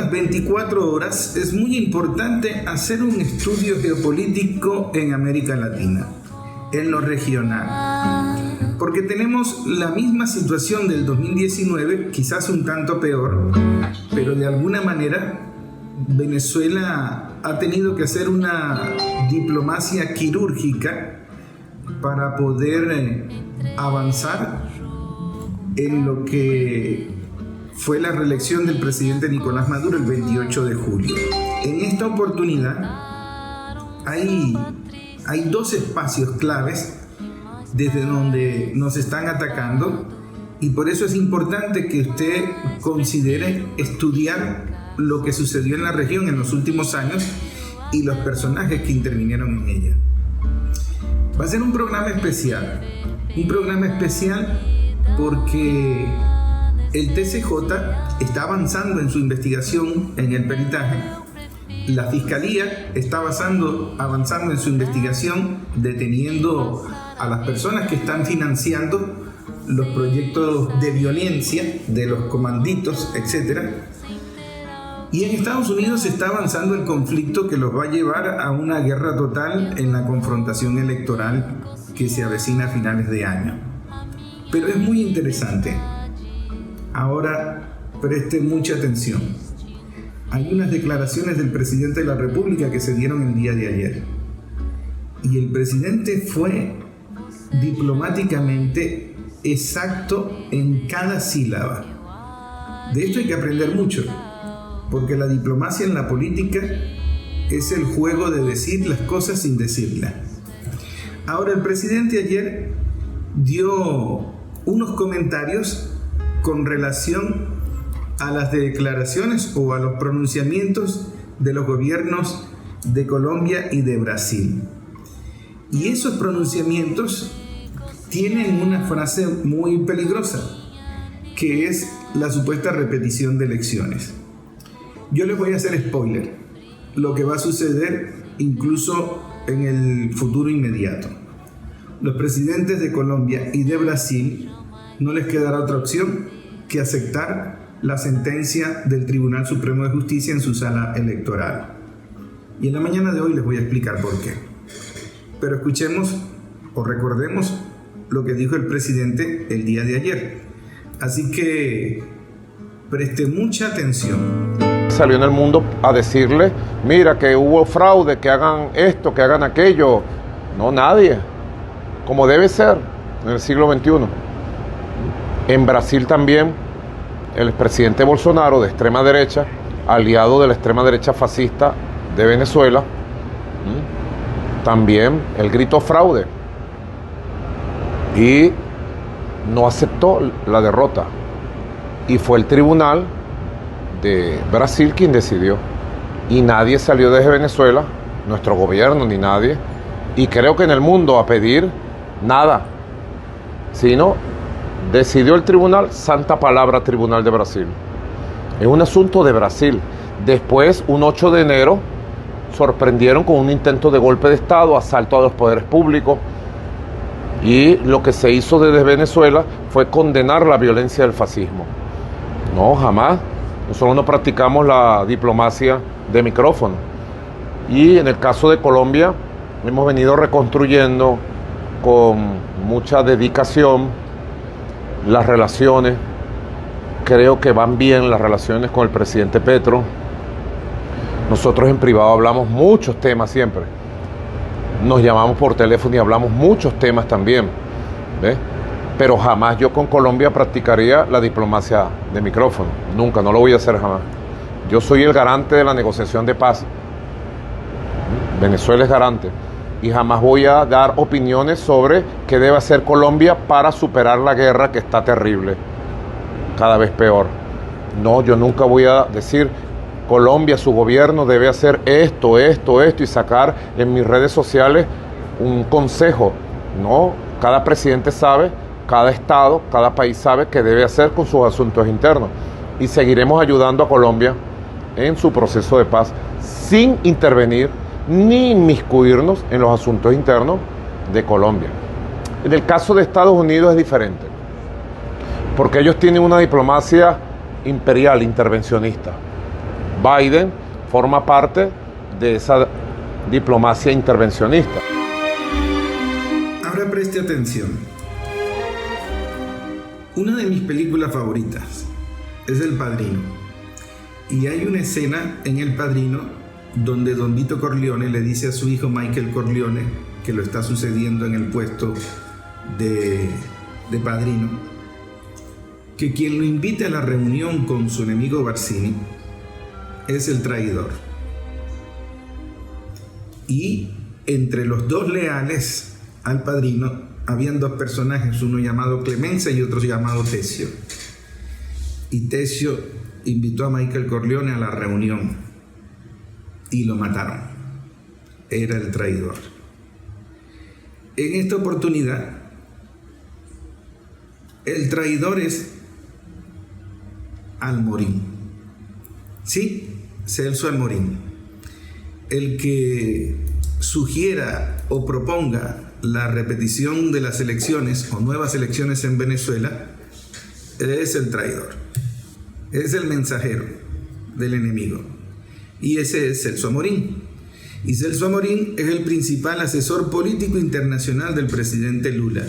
próximas 24 horas es muy importante hacer un estudio geopolítico en América Latina, en lo regional, porque tenemos la misma situación del 2019, quizás un tanto peor, pero de alguna manera Venezuela ha tenido que hacer una diplomacia quirúrgica para poder avanzar en lo que fue la reelección del presidente Nicolás Maduro el 28 de julio. En esta oportunidad hay dos espacios claves desde donde nos están atacando, y por eso es importante que usted considere estudiar lo que sucedió en la región en los últimos años y los personajes que intervinieron en ella. Va a ser un programa especial porque el TCJ está avanzando en su investigación en el peritaje. La Fiscalía está avanzando en su investigación, deteniendo a las personas que están financiando los proyectos de violencia de los comanditos, etc. Y en Estados Unidos se está avanzando el conflicto que los va a llevar a una guerra total en la confrontación electoral que se avecina a finales de año. Pero es muy interesante. Ahora preste mucha atención. Hay unas declaraciones del presidente de la República que se dieron el día de ayer. Y el presidente fue diplomáticamente exacto en cada sílaba. De esto hay que aprender mucho, porque la diplomacia en la política es el juego de decir las cosas sin decirlas. Ahora, el presidente ayer dio unos comentarios con relación a las declaraciones o a los pronunciamientos de los gobiernos de Colombia y de Brasil. Y esos pronunciamientos tienen una frase muy peligrosa, que es la supuesta repetición de elecciones. Yo les voy a hacer spoiler, lo que va a suceder incluso en el futuro inmediato. Los presidentes de Colombia y de Brasil no les quedará otra opción que aceptar la sentencia del Tribunal Supremo de Justicia en su sala electoral. Y en la mañana de hoy les voy a explicar por qué. Pero escuchemos o recordemos lo que dijo el presidente el día de ayer. Así que preste mucha atención. Salió en El Mundo a decirle, mira que hubo fraude, que hagan esto, que hagan aquello. No, nadie. Como debe ser en el siglo XXI. En Brasil también, el expresidente Bolsonaro, de extrema derecha, aliado de la extrema derecha fascista de Venezuela, también él gritó fraude y no aceptó la derrota. Y fue el tribunal de Brasil quien decidió. Y nadie salió desde Venezuela, nuestro gobierno ni nadie, y creo que en el mundo a pedir nada, sino decidió el tribunal, santa palabra Tribunal de Brasil. Es un asunto de Brasil. Después, un 8 de enero, sorprendieron con un intento de golpe de Estado, asalto a los poderes públicos, y lo que se hizo desde Venezuela fue condenar la violencia del fascismo. No, jamás. Nosotros no practicamos la diplomacia de micrófono. Y en el caso de Colombia, hemos venido reconstruyendo con mucha dedicación las relaciones. Creo que van bien las relaciones con el presidente Petro. Nosotros en privado hablamos muchos temas siempre. Nos llamamos por teléfono y hablamos muchos temas también. ¿Ves? Pero jamás yo con Colombia practicaría la diplomacia de micrófono. Nunca, no lo voy a hacer jamás. Yo soy el garante de la negociación de paz. Venezuela es garante. Y jamás voy a dar opiniones sobre qué debe hacer Colombia para superar la guerra que está terrible, cada vez peor. No, yo nunca voy a decir Colombia, su gobierno debe hacer esto y sacar en mis redes sociales un consejo. No, cada presidente sabe, cada estado, cada país sabe qué debe hacer con sus asuntos internos. Y seguiremos ayudando a Colombia en su proceso de paz sin intervenir ni inmiscuirnos en los asuntos internos de Colombia. En el caso de Estados Unidos es diferente, porque ellos tienen una diplomacia imperial, intervencionista. Biden forma parte de esa diplomacia intervencionista. Ahora preste atención. Una de mis películas favoritas es El Padrino. Y hay una escena en El Padrino donde Don Vito Corleone le dice a su hijo Michael Corleone, que lo está sucediendo en el puesto de padrino, que quien lo invite a la reunión con su enemigo Barzini es el traidor. Y entre los dos leales al padrino habían dos personajes, uno llamado Clemenza y otro llamado Tesio. Y Tesio invitó a Michael Corleone a la reunión y lo mataron. Era el traidor. En esta oportunidad, el traidor es Almorín. Sí, Celso Almorín. El que sugiera o proponga la repetición de las elecciones o nuevas elecciones en Venezuela es el traidor. Es el mensajero del enemigo. Y ese es Celso Amorín. Y Celso Amorín es el principal asesor político internacional del presidente Lula.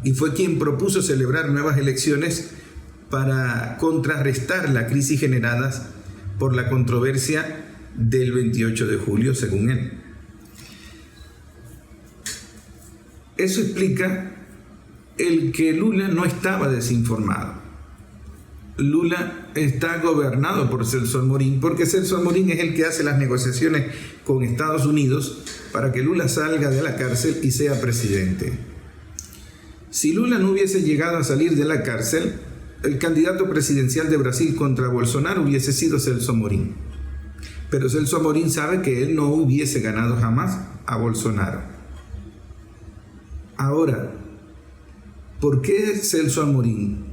Y fue quien propuso celebrar nuevas elecciones para contrarrestar la crisis generada por la controversia del 28 de julio, según él. Eso explica el que Lula no estaba desinformado. Lula está gobernado por Celso Amorín, porque Celso Amorín es el que hace las negociaciones con Estados Unidos para que Lula salga de la cárcel y sea presidente. Si Lula no hubiese llegado a salir de la cárcel, el candidato presidencial de Brasil contra Bolsonaro hubiese sido Celso Amorín. Pero Celso Amorín sabe que él no hubiese ganado jamás a Bolsonaro. Ahora, ¿por qué Celso Amorín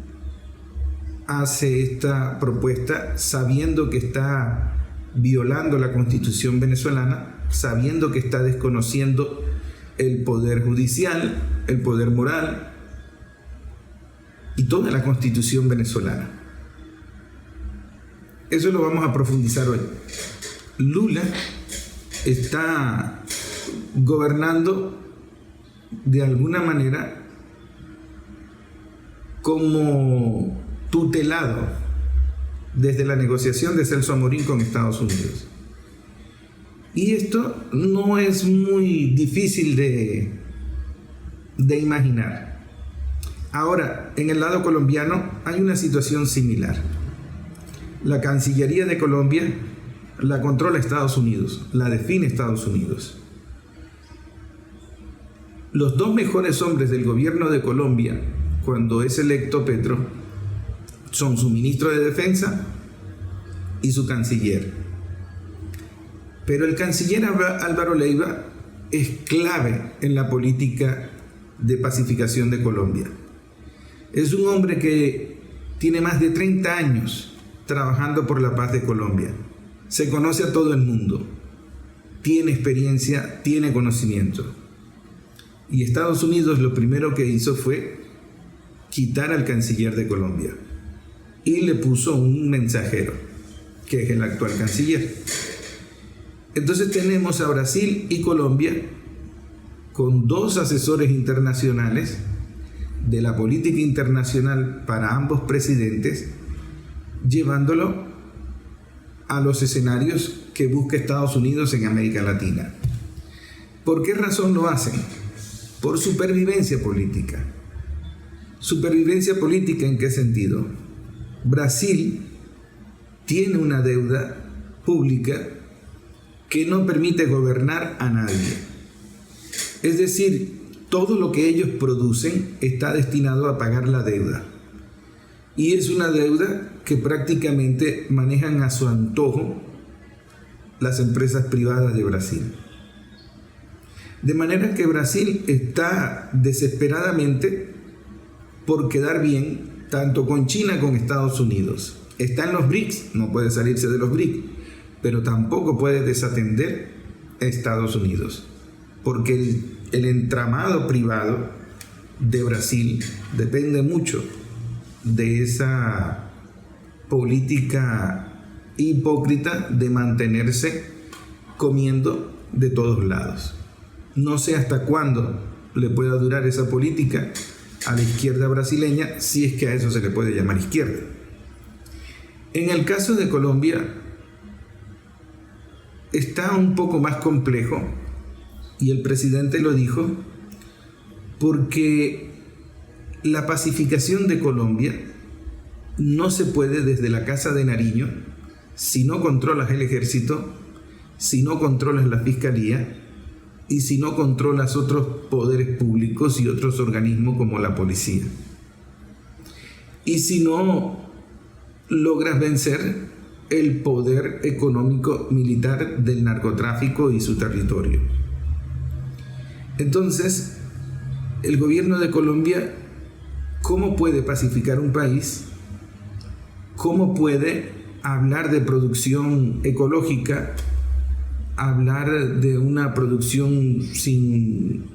hace esta propuesta sabiendo que está violando la Constitución venezolana, sabiendo que está desconociendo el poder judicial, el poder moral y toda la Constitución venezolana? Eso lo vamos a profundizar hoy. Lula está gobernando de alguna manera como tutelado desde la negociación de Celso Amorín con Estados Unidos. Y esto no es muy difícil de imaginar. Ahora, en el lado colombiano hay una situación similar. La Cancillería de Colombia la controla Estados Unidos, la define Estados Unidos. Los dos mejores hombres del gobierno de Colombia, cuando es electo Petro, son su ministro de Defensa y su canciller. Pero el canciller Álvaro Leiva es clave en la política de pacificación de Colombia. Es un hombre que tiene más de 30 años trabajando por la paz de Colombia. Se conoce a todo el mundo. Tiene experiencia, tiene conocimiento. Y Estados Unidos lo primero que hizo fue quitar al canciller de Colombia. Y le puso un mensajero, que es el actual canciller. Entonces tenemos a Brasil y Colombia con dos asesores internacionales de la política internacional para ambos presidentes, llevándolo a los escenarios que busca Estados Unidos en América Latina. ¿Por qué razón lo hacen? Por supervivencia política. ¿Supervivencia política en qué sentido? Brasil tiene una deuda pública que no permite gobernar a nadie. Es decir, todo lo que ellos producen está destinado a pagar la deuda. Y es una deuda que prácticamente manejan a su antojo las empresas privadas de Brasil. De manera que Brasil está desesperadamente por quedar bien tanto con China como con Estados Unidos. Está en los BRICS, no puede salirse de los BRICS, pero tampoco puede desatender a Estados Unidos, porque el entramado privado de Brasil depende mucho de esa política hipócrita de mantenerse comiendo de todos lados. No sé hasta cuándo le pueda durar esa política a la izquierda brasileña, si es que a eso se le puede llamar izquierda. En el caso de Colombia está un poco más complejo, y el presidente lo dijo, porque la pacificación de Colombia no se puede desde la Casa de Nariño si no controlas el ejército, si no controlas la fiscalía y si no controlas otros poderes públicos y otros organismos como la policía. Y si no logras vencer el poder económico militar del narcotráfico y su territorio. Entonces, el gobierno de Colombia, ¿cómo puede pacificar un país? ¿Cómo puede hablar de producción ecológica, hablar de una producción sin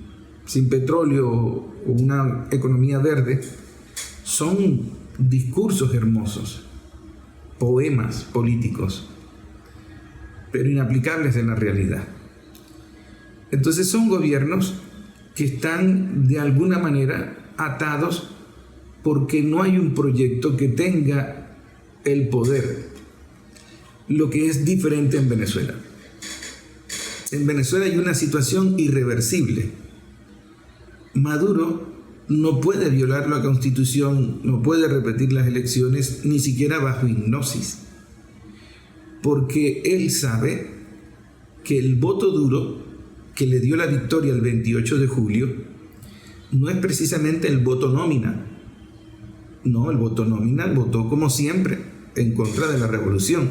petróleo o una economía verde? Son discursos hermosos, poemas políticos, pero inaplicables en la realidad. Entonces son gobiernos que están de alguna manera atados porque no hay un proyecto que tenga el poder, lo que es diferente en Venezuela. En Venezuela hay una situación irreversible. Maduro no puede violar la Constitución, no puede repetir las elecciones, ni siquiera bajo hipnosis, porque él sabe que el voto duro que le dio la victoria el 28 de julio no es precisamente el voto nómina. No, el voto nómina votó como siempre en contra de la revolución.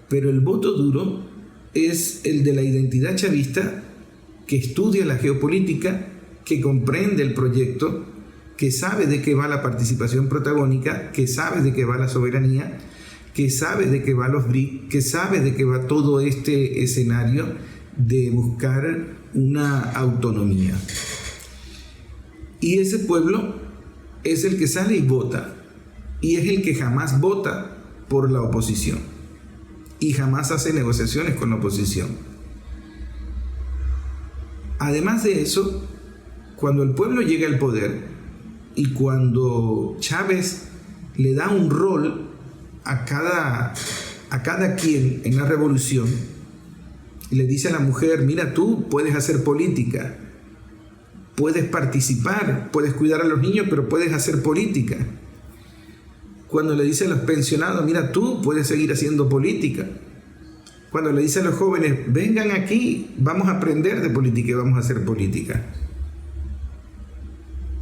Pero el voto duro es el de la identidad chavista, que estudia la geopolítica, que comprende el proyecto, que sabe de qué va la participación protagónica, que sabe de qué va la soberanía, que sabe de qué va los BRIC, que sabe de qué va todo este escenario de buscar una autonomía. Y ese pueblo es el que sale y vota, y es el que jamás vota por la oposición y jamás hace negociaciones con la oposición. Además de eso, cuando el pueblo llega al poder y cuando Chávez le da un rol a cada quien en la revolución, y le dice a la mujer: mira, tú puedes hacer política, puedes participar, puedes cuidar a los niños, pero puedes hacer política. Cuando le dice a los pensionados: mira, tú puedes seguir haciendo política. Cuando le dice a los jóvenes: vengan aquí, vamos a aprender de política y vamos a hacer política.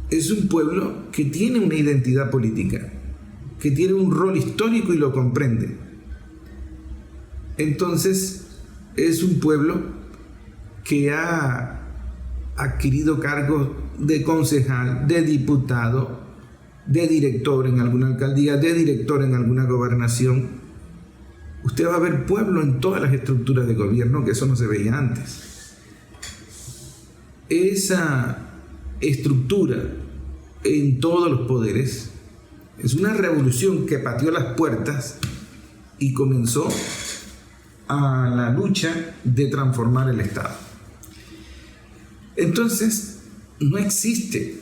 Es un pueblo que tiene una identidad política, que tiene un rol histórico y lo comprende. Entonces, es un pueblo que ha adquirido cargos de concejal, de diputado, de director en alguna alcaldía, de director en alguna gobernación. Usted va a ver pueblo en todas las estructuras de gobierno, que eso no se veía antes. Esa estructura en todos los poderes es una revolución que pateó las puertas y comenzó a la lucha de transformar el Estado. Entonces, no existe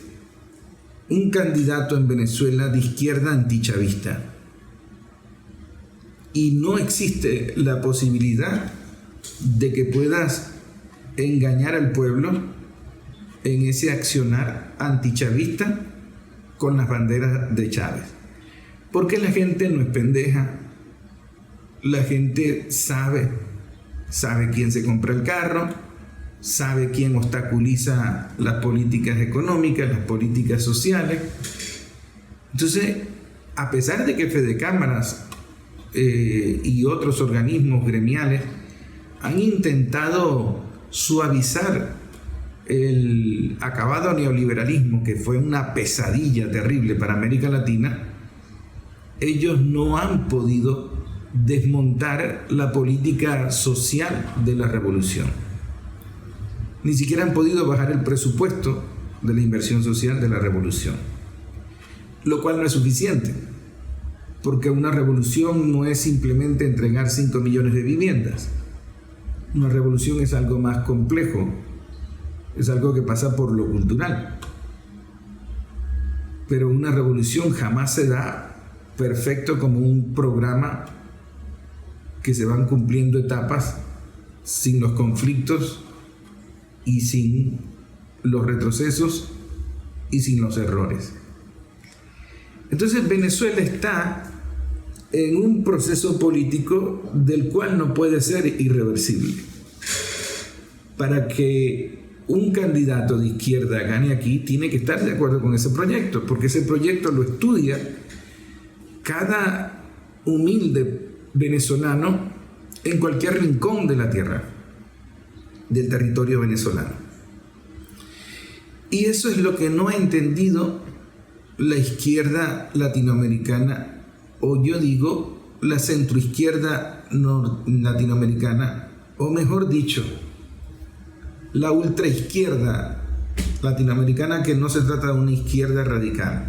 un candidato en Venezuela de izquierda antichavista, y no existe la posibilidad de que puedas engañar al pueblo en ese accionar antichavista con las banderas de Chávez, porque la gente no es pendeja. La gente sabe quién se compra el carro, sabe quién obstaculiza las políticas económicas, las políticas sociales. Entonces, a pesar de que Fedecámaras y otros organismos gremiales han intentado suavizar el acabado neoliberalismo, que fue una pesadilla terrible para América Latina, ellos no han podido desmontar la política social de la revolución. Ni siquiera han podido bajar el presupuesto de la inversión social de la revolución, lo cual no es suficiente, porque una revolución no es simplemente entregar 5 millones de viviendas. Una revolución es algo más complejo, es algo que pasa por lo cultural. Pero una revolución jamás se da perfecto como un programa que se van cumpliendo etapas sin los conflictos y sin los retrocesos y sin los errores. Entonces Venezuela está en un proceso político del cual no puede ser irreversible. Para que un candidato de izquierda gane aquí, tiene que estar de acuerdo con ese proyecto, porque ese proyecto lo estudia cada humilde venezolano en cualquier rincón de la tierra, del territorio venezolano. Y eso es lo que no ha entendido la izquierda latinoamericana, o yo digo la centroizquierda latinoamericana, o mejor dicho, la ultraizquierda latinoamericana, que no se trata de una izquierda radical,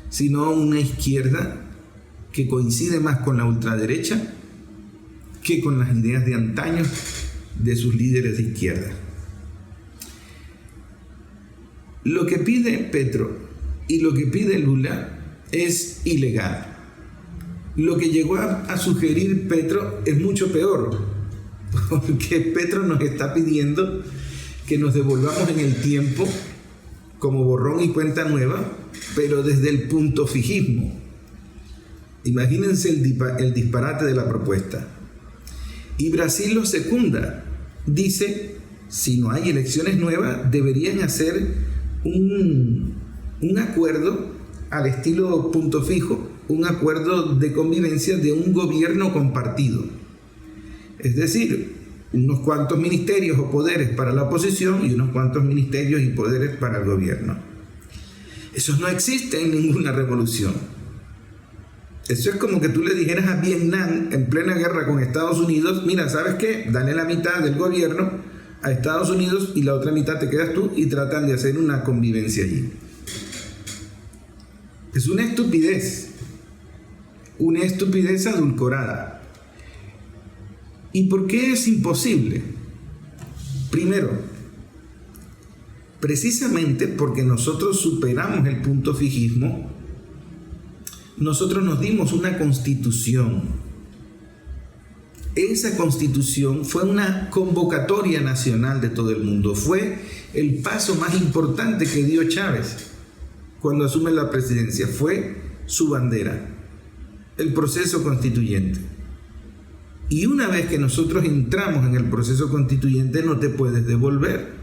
sino una izquierda que coincide más con la ultraderecha que con las ideas de antaño de sus líderes de izquierda. Lo que pide Petro y lo que pide Lula es ilegal. Lo que llegó a sugerir Petro es mucho peor, porque Petro nos está pidiendo que nos devolvamos en el tiempo como borrón y cuenta nueva, pero desde el punto fijismo. Imagínense el disparate de la propuesta. Y Brasil lo secunda. Dice, si no hay elecciones nuevas, deberían hacer un acuerdo al estilo punto fijo, un acuerdo de convivencia de un gobierno compartido. Es decir, unos cuantos ministerios o poderes para la oposición y unos cuantos ministerios y poderes para el gobierno. Eso no existe en ninguna revolución. Eso es como que tú le dijeras a Vietnam en plena guerra con Estados Unidos, mira, ¿sabes qué? Dale la mitad del gobierno a Estados Unidos y la otra mitad te quedas tú, y tratan de hacer una convivencia allí. Es una estupidez edulcorada. ¿Y por qué es imposible? Primero, precisamente porque nosotros superamos el punto fijismo, nosotros nos dimos una constitución. Esa constitución fue una convocatoria nacional de todo el mundo. Fue el paso más importante que dio Chávez cuando asume la presidencia. Fue su bandera, el proceso constituyente. Y una vez que nosotros entramos en el proceso constituyente, no te puedes devolver.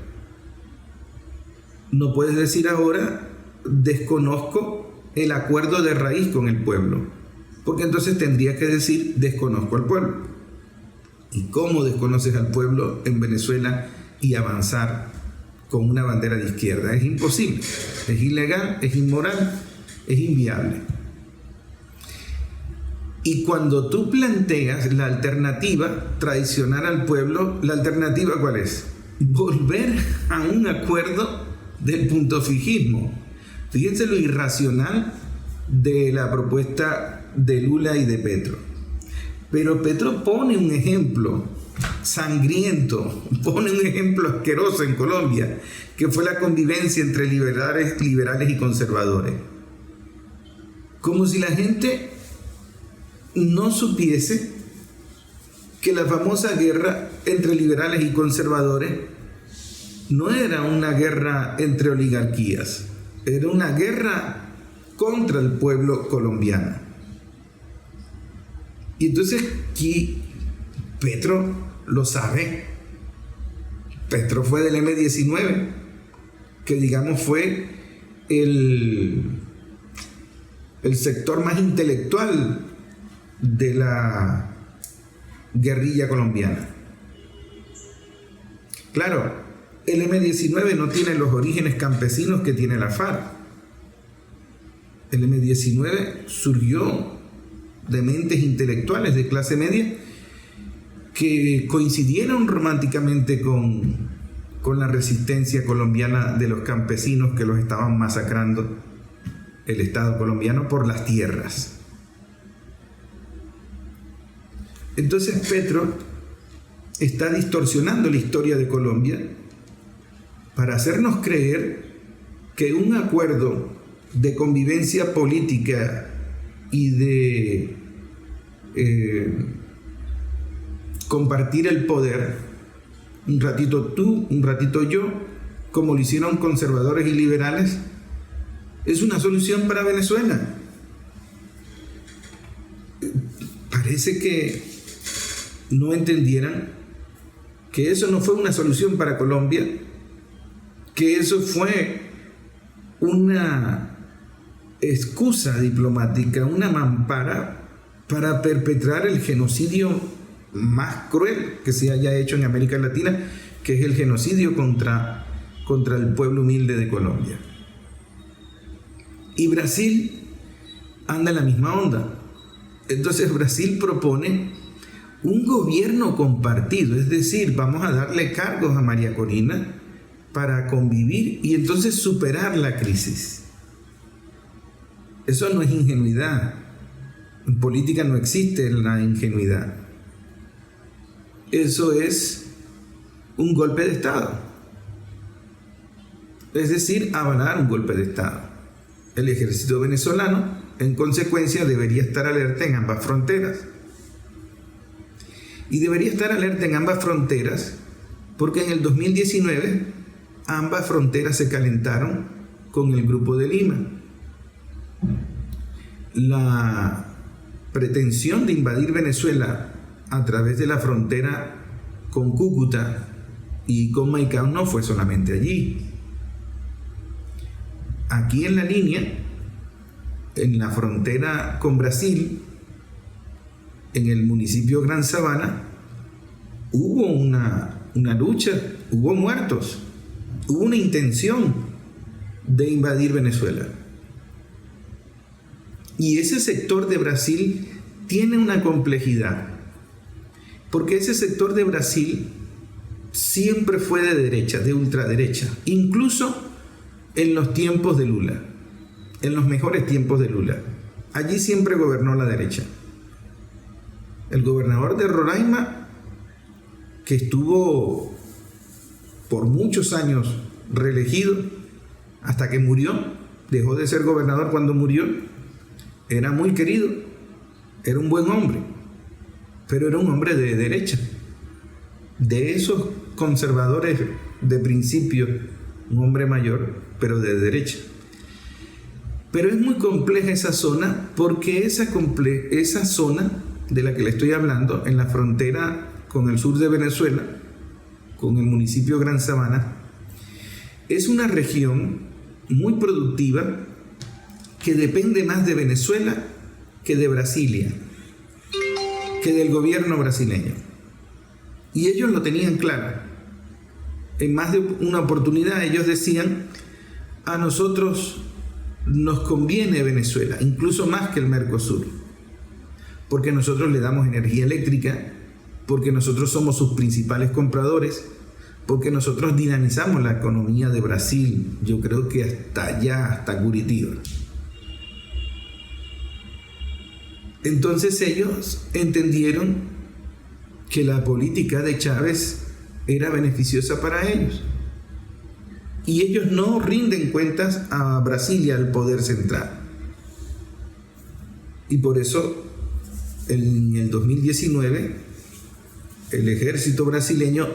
No puedes decir ahora, desconozco el acuerdo de raíz con el pueblo, porque entonces tendría que decir, desconozco al pueblo. ¿Y cómo desconoces al pueblo en Venezuela y avanzar con una bandera de izquierda? Es imposible, es ilegal, es inmoral, es inviable. Y cuando tú planteas la alternativa, traicionar al pueblo, ¿la alternativa cuál es? Volver a un acuerdo del punto fijismo. Fíjense lo irracional de la propuesta de Lula y de Petro. Pero Petro pone un ejemplo sangriento, pone un ejemplo asqueroso en Colombia, que fue la convivencia entre liberales y conservadores. Como si la gente no supiese que la famosa guerra entre liberales y conservadores no era una guerra entre oligarquías, era una guerra contra el pueblo colombiano. Y entonces aquí Petro lo sabe. Petro fue del M-19, que digamos fue el sector más intelectual de la guerrilla colombiana. Claro, el M-19 no tiene los orígenes campesinos que tiene la FARC. El M-19 surgió de mentes intelectuales de clase media que coincidieron románticamente con la resistencia colombiana de los campesinos que los estaban masacrando el Estado colombiano por las tierras. Entonces Petro está distorsionando la historia de Colombia para hacernos creer que un acuerdo de convivencia política y de compartir el poder, un ratito tú, un ratito yo, como lo hicieron conservadores y liberales, es una solución para Venezuela. Parece que no entendieran que eso no fue una solución para Colombia, que eso fue una excusa diplomática, una mampara para perpetrar el genocidio más cruel que se haya hecho en América Latina, que es el genocidio contra el pueblo humilde de Colombia. Y Brasil anda en la misma onda. Entonces Brasil propone un gobierno compartido, es decir, vamos a darle cargos a María Corina para convivir y entonces superar la crisis. Eso no es ingenuidad. En política no existe la ingenuidad. Eso es un golpe de Estado. Es decir, avalar un golpe de Estado. El ejército venezolano, en consecuencia, debería estar alerta en ambas fronteras. Y debería estar alerta en ambas fronteras porque en el 2019 ambas fronteras se calentaron con el Grupo de Lima. La pretensión de invadir Venezuela a través de la frontera con Cúcuta y con Maicao no fue solamente allí. Aquí en la línea, en la frontera con Brasil, en el municipio Gran Sabana, hubo una lucha, hubo muertos, hubo una intención de invadir Venezuela. Y ese sector de Brasil tiene una complejidad, porque ese sector de Brasil siempre fue de derecha, de ultraderecha, incluso en los tiempos de Lula, en los mejores tiempos de Lula. Allí siempre gobernó la derecha. El gobernador de Roraima, que estuvo por muchos años reelegido hasta que murió, dejó de ser gobernador cuando murió, era muy querido, era un buen hombre, pero era un hombre de derecha, de esos conservadores de principio, un hombre mayor, pero de derecha. Pero es muy compleja esa zona porque esa zona de la que le estoy hablando, en la frontera con el sur de Venezuela, con el municipio Gran Sabana, es una región muy productiva que depende más de Venezuela que de Brasilia, que del gobierno brasileño. Y ellos lo tenían claro. En más de una oportunidad ellos decían: a nosotros nos conviene Venezuela, incluso más que el Mercosur, porque nosotros le damos energía eléctrica, porque nosotros somos sus principales compradores, porque nosotros dinamizamos la economía de Brasil, yo creo que hasta allá, hasta Curitiba. Entonces ellos entendieron que la política de Chávez era beneficiosa para ellos. Y ellos no rinden cuentas a Brasil y al poder central. Y por eso, en el 2019, el ejército brasileño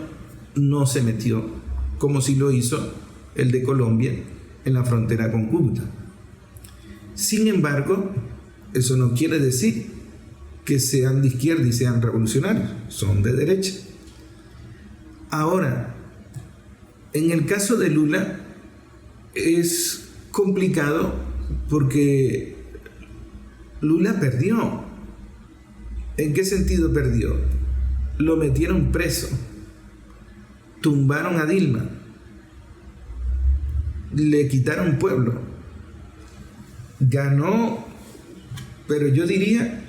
no se metió, como si lo hizo el de Colombia en la frontera con Cúcuta. Sin embargo, eso no quiere decir que sean de izquierda y sean revolucionarios, son de derecha. Ahora, en el caso de Lula es complicado porque Lula perdió. ¿En qué sentido perdió? Lo metieron preso, tumbaron a Dilma, le quitaron pueblo, ganó, pero yo diría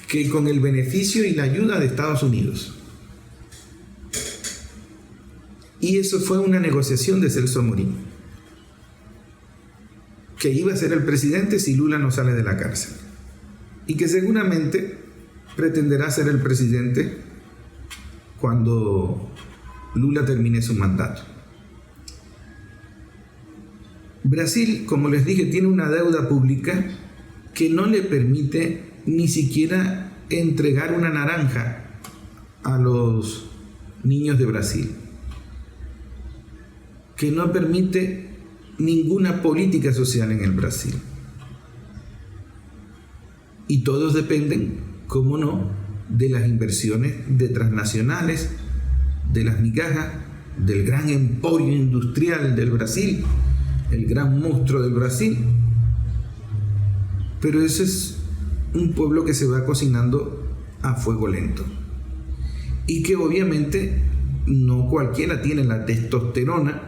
que con el beneficio y la ayuda de Estados Unidos. Y eso fue una negociación de Celso Amorim, que iba a ser el presidente si Lula no sale de la cárcel. Y que seguramente pretenderá ser el presidente cuando Lula termine su mandato. Brasil, como les dije, tiene una deuda pública que no le permite ni siquiera entregar una naranja a los niños de Brasil, que no permite ninguna política social en el Brasil. Y todos dependen, cómo no, de las inversiones de transnacionales, de las migajas, del gran emporio industrial del Brasil, el gran monstruo del Brasil. Pero ese es un pueblo que se va cocinando a fuego lento y que obviamente no cualquiera tiene la testosterona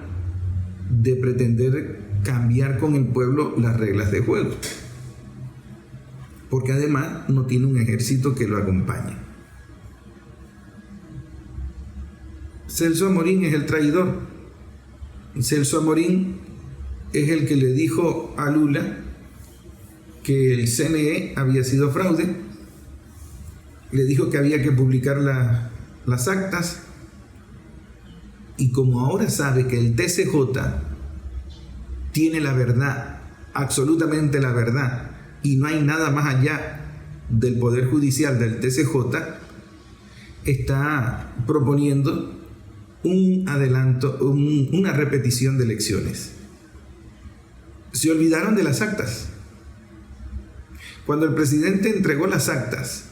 de pretender cambiar con el pueblo las reglas de juego, porque además no tiene un ejército que lo acompañe. Celso Amorín es el traidor. Celso Amorín es el que le dijo a Lula que el CNE había sido fraude, le dijo que había que publicar las actas, y como ahora sabe que el TCJ tiene la verdad, absolutamente la verdad, y no hay nada más allá del Poder Judicial del TCJ, está proponiendo un adelanto, una repetición de elecciones. Se olvidaron de las actas. Cuando el presidente entregó las actas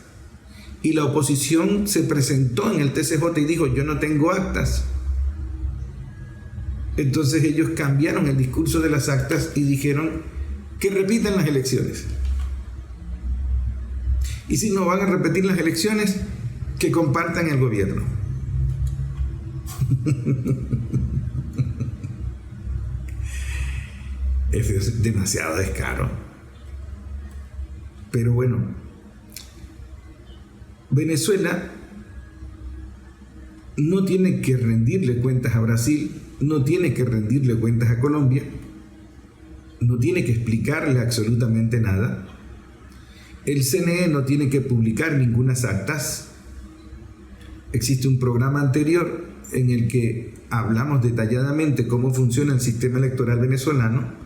y la oposición se presentó en el TCJ y dijo: yo no tengo actas, entonces ellos cambiaron el discurso de las actas y dijeron que repitan las elecciones. Y si no van a repetir las elecciones, que compartan el gobierno. Eso es demasiado descaro. Pero bueno, Venezuela no tiene que rendirle cuentas a Brasil, no tiene que rendirle cuentas a Colombia, no tiene que explicarle absolutamente nada. El CNE no tiene que publicar ninguna actas. Existe un programa anterior en el que hablamos detalladamente cómo funciona el sistema electoral venezolano.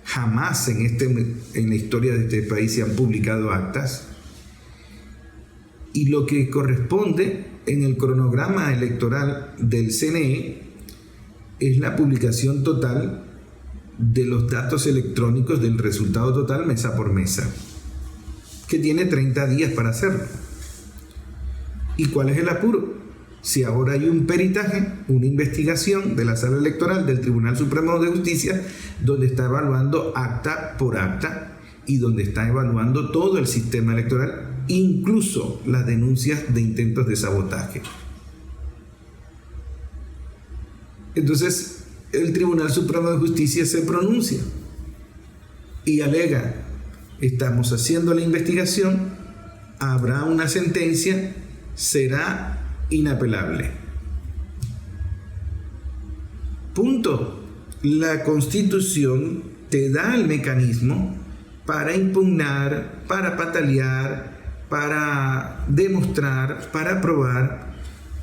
Jamás en la historia de este país se han publicado actas. Y lo que corresponde en el cronograma electoral del CNE es la publicación total de los datos electrónicos del resultado total mesa por mesa, que tiene 30 días para hacerlo. ¿Y cuál es el apuro? Si ahora hay un peritaje, una investigación de la Sala Electoral del Tribunal Supremo de Justicia, donde está evaluando acta por acta y donde está evaluando todo el sistema electoral, incluso las denuncias de intentos de sabotaje. Entonces, el Tribunal Supremo de Justicia se pronuncia y alega: estamos haciendo la investigación, habrá una sentencia, será inapelable. Punto. La Constitución te da el mecanismo para impugnar, para patalear, para demostrar, para probar,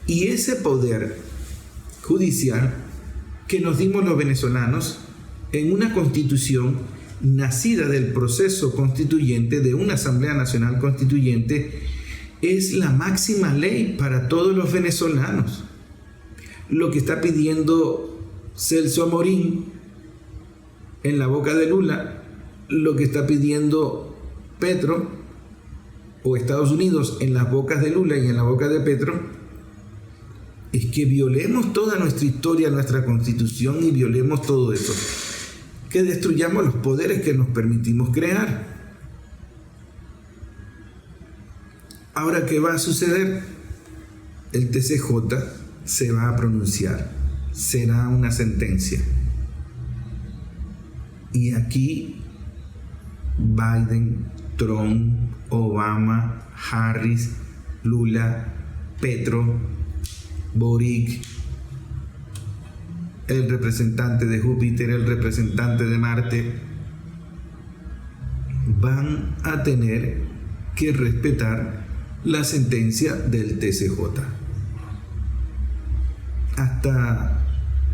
y ese poder judicial que nos dimos los venezolanos en una Constitución nacida del proceso constituyente de una Asamblea Nacional Constituyente es la máxima ley para todos los venezolanos. Lo que está pidiendo Celso Amorín en la boca de Lula, lo que está pidiendo Petro o Estados Unidos en las bocas de Lula y en la boca de Petro, es que violemos toda nuestra historia, nuestra Constitución, y violemos todo eso, que destruyamos los poderes que nos permitimos crear. Ahora, ¿qué va a suceder? El TCJ se va a pronunciar, será una sentencia. Y aquí Biden, Trump, Obama, Harris, Lula, Petro, Boric, el representante de Júpiter, el representante de Marte, van a tener que respetar la sentencia del TCJ. Hasta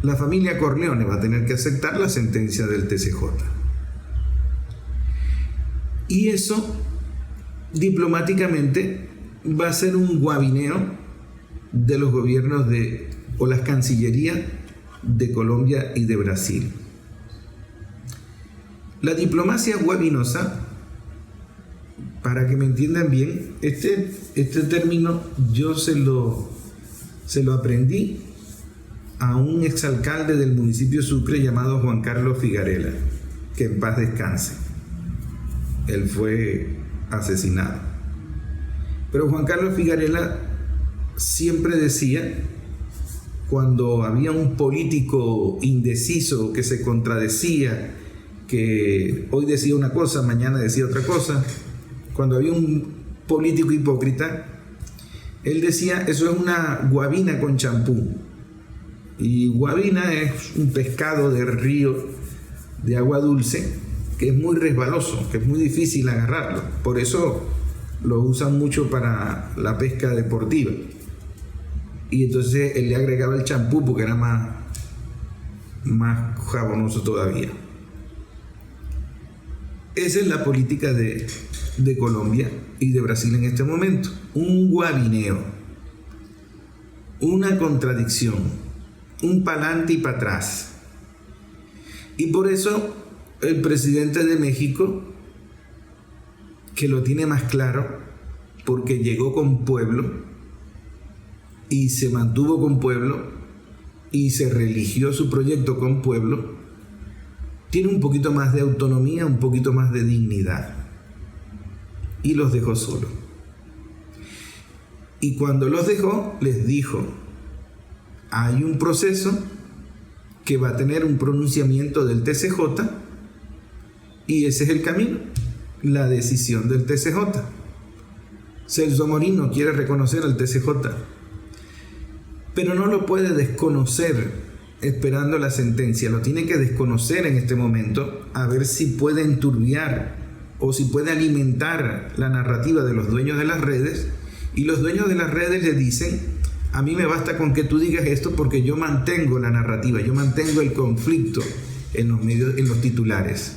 la familia Corleone va a tener que aceptar la sentencia del TCJ. Y eso, diplomáticamente, va a ser un guabineo de los gobiernos o las cancillerías de Colombia y de Brasil. La diplomacia guabinosa, para que me entiendan bien, este término yo se lo aprendí a un exalcalde del municipio Sucre llamado Juan Carlos Figarela, que en paz descanse. Él fue asesinado. Pero Juan Carlos Figarela siempre decía, cuando había un político indeciso que se contradecía, que hoy decía una cosa, mañana decía otra cosa, cuando había un político hipócrita, él decía, eso es una guabina con champú. Y guabina es un pescado de río de agua dulce que es muy resbaloso, que es muy difícil agarrarlo. Por eso lo usan mucho para la pesca deportiva. Y entonces él le agregaba el champú porque era más jabonoso todavía. Esa es la política de Colombia y de Brasil en este momento. Un guabineo, una contradicción, un pa'lante y para atrás. Y por eso el presidente de México, que lo tiene más claro, porque llegó con pueblo y se mantuvo con pueblo y se religió su proyecto con pueblo, tiene un poquito más de autonomía, un poquito más de dignidad, y los dejó solos. Y cuando los dejó, les dijo, hay un proceso que va a tener un pronunciamiento del TCJ y ese es el camino, la decisión del TCJ. Celso Amorín no quiere reconocer al TCJ, pero no lo puede desconocer esperando la sentencia, lo tiene que desconocer en este momento, a ver si puede enturbiar o si puede alimentar la narrativa de los dueños de las redes, y los dueños de las redes le dicen, a mí me basta con que tú digas esto porque yo mantengo la narrativa, yo mantengo el conflicto en los medios, en los titulares.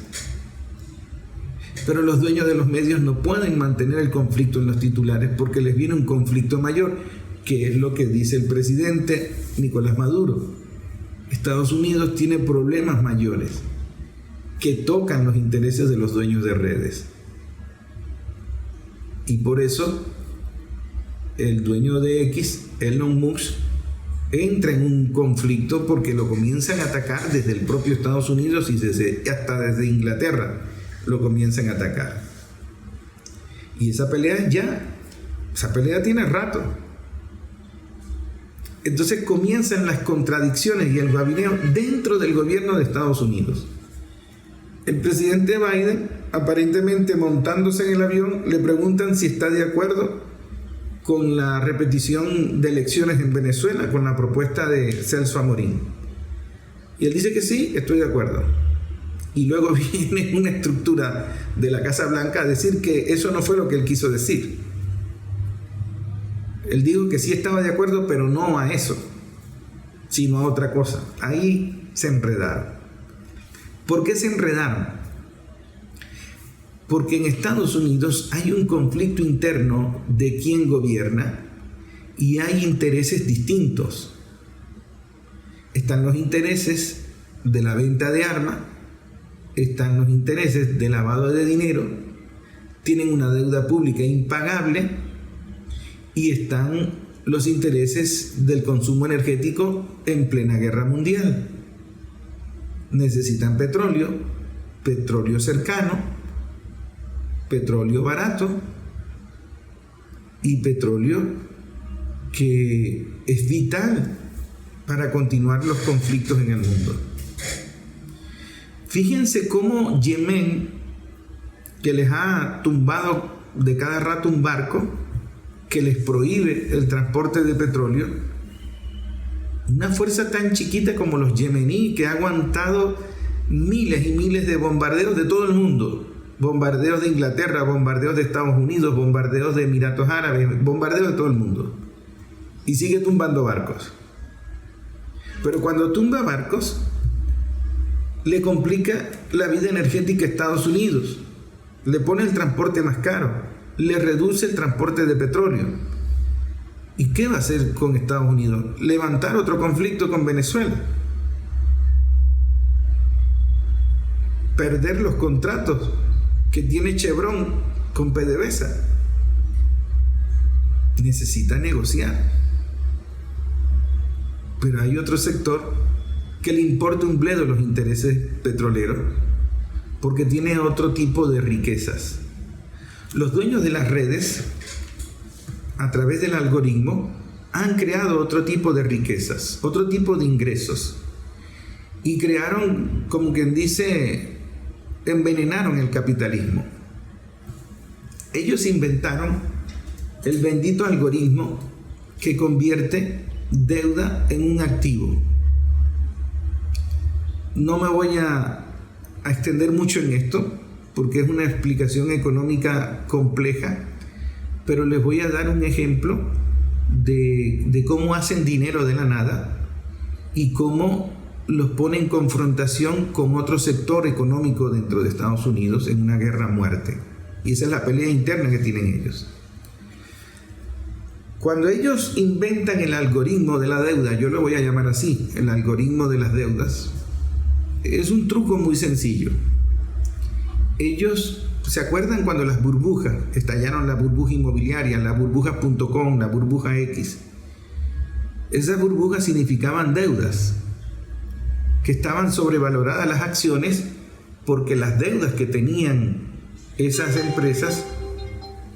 Pero los dueños de los medios no pueden mantener el conflicto en los titulares porque les viene un conflicto mayor, que es lo que dice el presidente Nicolás Maduro. Estados Unidos tiene problemas mayores que tocan los intereses de los dueños de redes. Y por eso el dueño de X, Elon Musk, entra en un conflicto porque lo comienzan a atacar desde el propio Estados Unidos y hasta desde Inglaterra lo comienzan a atacar. Y esa pelea tiene rato. Entonces comienzan las contradicciones y el gabineo dentro del gobierno de Estados Unidos. El presidente Biden, aparentemente montándose en el avión, le preguntan si está de acuerdo con la repetición de elecciones en Venezuela, con la propuesta de Celso Amorín. Y él dice que sí, estoy de acuerdo. Y luego viene una estructura de la Casa Blanca a decir que eso no fue lo que él quiso decir. Él dijo que sí estaba de acuerdo, pero no a eso, sino a otra cosa. Ahí se enredaron. ¿Por qué se enredaron? Porque en Estados Unidos hay un conflicto interno de quién gobierna y hay intereses distintos. Están los intereses de la venta de armas, están los intereses de lavado de dinero, tienen una deuda pública impagable, y están los intereses del consumo energético en plena guerra mundial. Necesitan petróleo cercano, petróleo barato y petróleo que es vital para continuar los conflictos en el mundo. Fíjense cómo Yemen, que les ha tumbado de cada rato un barco, que les prohíbe el transporte de petróleo, una fuerza tan chiquita como los yemeníes, que ha aguantado miles y miles de bombardeos de todo el mundo, bombardeos de Inglaterra, bombardeos de Estados Unidos, bombardeos de Emiratos Árabes, bombardeos de todo el mundo. Y sigue tumbando barcos. Pero cuando tumba barcos, le complica la vida energética a Estados Unidos. Le pone el transporte más caro, le reduce el transporte de petróleo. ¿Y qué va a hacer con Estados Unidos? Levantar otro conflicto con Venezuela. Perder los contratos que tiene Chevron con PDVSA. Necesita negociar. Pero hay otro sector que le importa un bledo los intereses petroleros porque tiene otro tipo de riquezas. Los dueños de las redes, a través del algoritmo, han creado otro tipo de riquezas, otro tipo de ingresos. Y crearon, como quien dice, envenenaron el capitalismo. Ellos inventaron el bendito algoritmo que convierte deuda en un activo. No me voy a extender mucho en esto porque es una explicación económica compleja, pero les voy a dar un ejemplo de cómo hacen dinero de la nada y cómo los pone en confrontación con otro sector económico dentro de Estados Unidos en una guerra a muerte. Y esa es la pelea interna que tienen ellos. Cuando ellos inventan el algoritmo de la deuda, yo lo voy a llamar así, el algoritmo de las deudas, es un truco muy sencillo. Ellos, ¿se acuerdan cuando las burbujas estallaron, la burbuja inmobiliaria, la burbuja.com, la burbuja X? Esas burbujas significaban deudas, que estaban sobrevaloradas las acciones porque las deudas que tenían esas empresas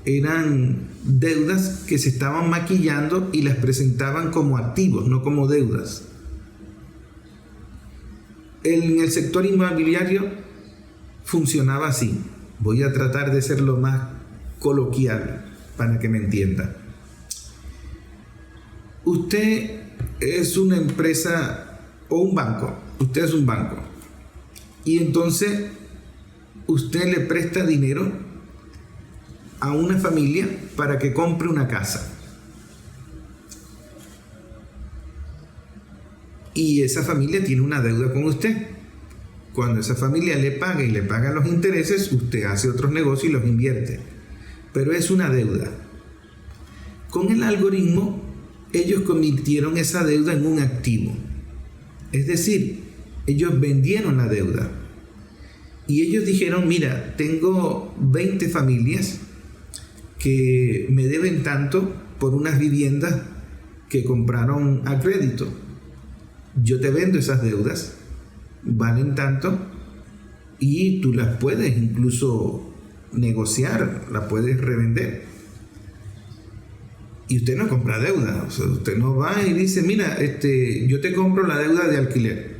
eran deudas que se estaban maquillando y las presentaban como activos, no como deudas. En el sector inmobiliario funcionaba así. Voy a tratar de ser lo más coloquial para que me entienda. Usted es una empresa o un banco. Usted es un banco. Y entonces usted le presta dinero a una familia para que compre una casa. Y esa familia tiene una deuda con usted. Cuando esa familia le paga y le paga los intereses, usted hace otros negocios y los invierte. Pero es una deuda. Con el algoritmo, ellos convirtieron esa deuda en un activo. Es decir, ellos vendieron la deuda. Y ellos dijeron, mira, tengo 20 familias que me deben tanto por unas viviendas que compraron a crédito. Yo te vendo esas deudas, valen tanto, y tú las puedes incluso negociar, las puedes revender. Y usted no compra deuda, o sea, usted no va y dice, mira, yo te compro la deuda de alquiler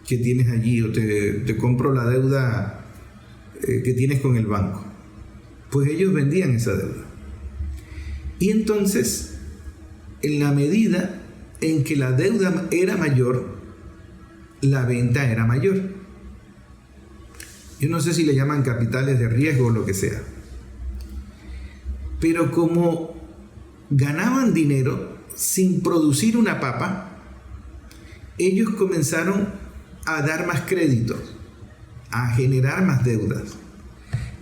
que tienes allí, o te compro la deuda que tienes con el banco. Pues ellos vendían esa deuda. Y entonces, en la medida en que la deuda era mayor, la venta era mayor. Yo no sé si le llaman capitales de riesgo o lo que sea. Pero como ganaban dinero sin producir una papa, ellos comenzaron a dar más créditos, a generar más deudas.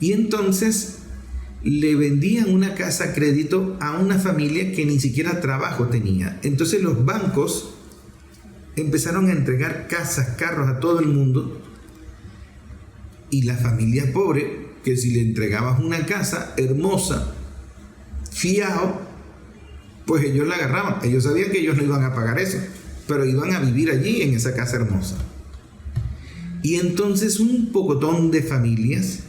Y entonces le vendían una casa a crédito a una familia que ni siquiera trabajo tenía. Entonces los bancos empezaron a entregar casas, carros a todo el mundo, y la familia pobre, que si le entregabas una casa hermosa, fiado, pues ellos la agarraban. Ellos sabían que ellos no iban a pagar eso, pero iban a vivir allí en esa casa hermosa. Y entonces un pocotón de familias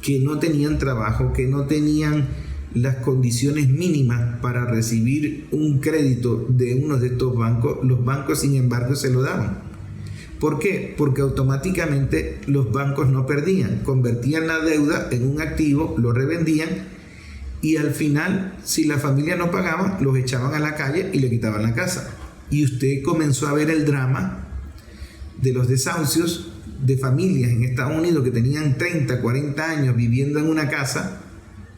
que no tenían trabajo, que no tenían las condiciones mínimas para recibir un crédito de uno de estos bancos, los bancos sin embargo se lo daban. ¿Por qué? Porque automáticamente los bancos no perdían, convertían la deuda en un activo, lo revendían, y al final, si la familia no pagaba, los echaban a la calle y le quitaban la casa. Y usted comenzó a ver el drama de los desahucios de familias en Estados Unidos que tenían 30, 40 años viviendo en una casa,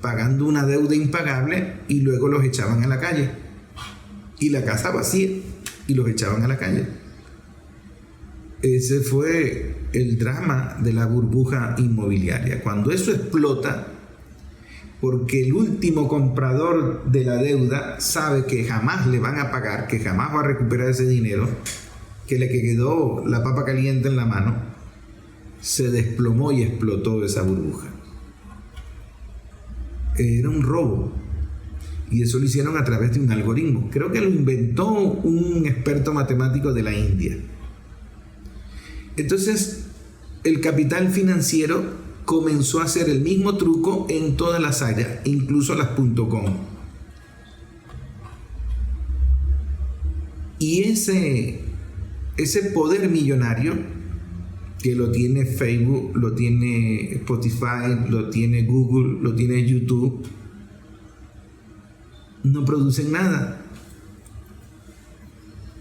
pagando una deuda impagable, y luego los echaban a la calle. Y la casa vacía, y los echaban a la calle. Ese fue el drama de la burbuja inmobiliaria. Cuando eso explota, porque el último comprador de la deuda sabe que jamás le van a pagar, que jamás va a recuperar ese dinero, que le quedó la papa caliente en la mano, se desplomó y explotó esa burbuja. Era un robo. Y eso lo hicieron a través de un algoritmo. Creo que lo inventó un experto matemático de la India. Entonces, el capital financiero comenzó a hacer el mismo truco en todas las áreas, incluso las .com. Y ese poder millonario, que lo tiene Facebook, lo tiene Spotify, lo tiene Google, lo tiene YouTube, no producen nada.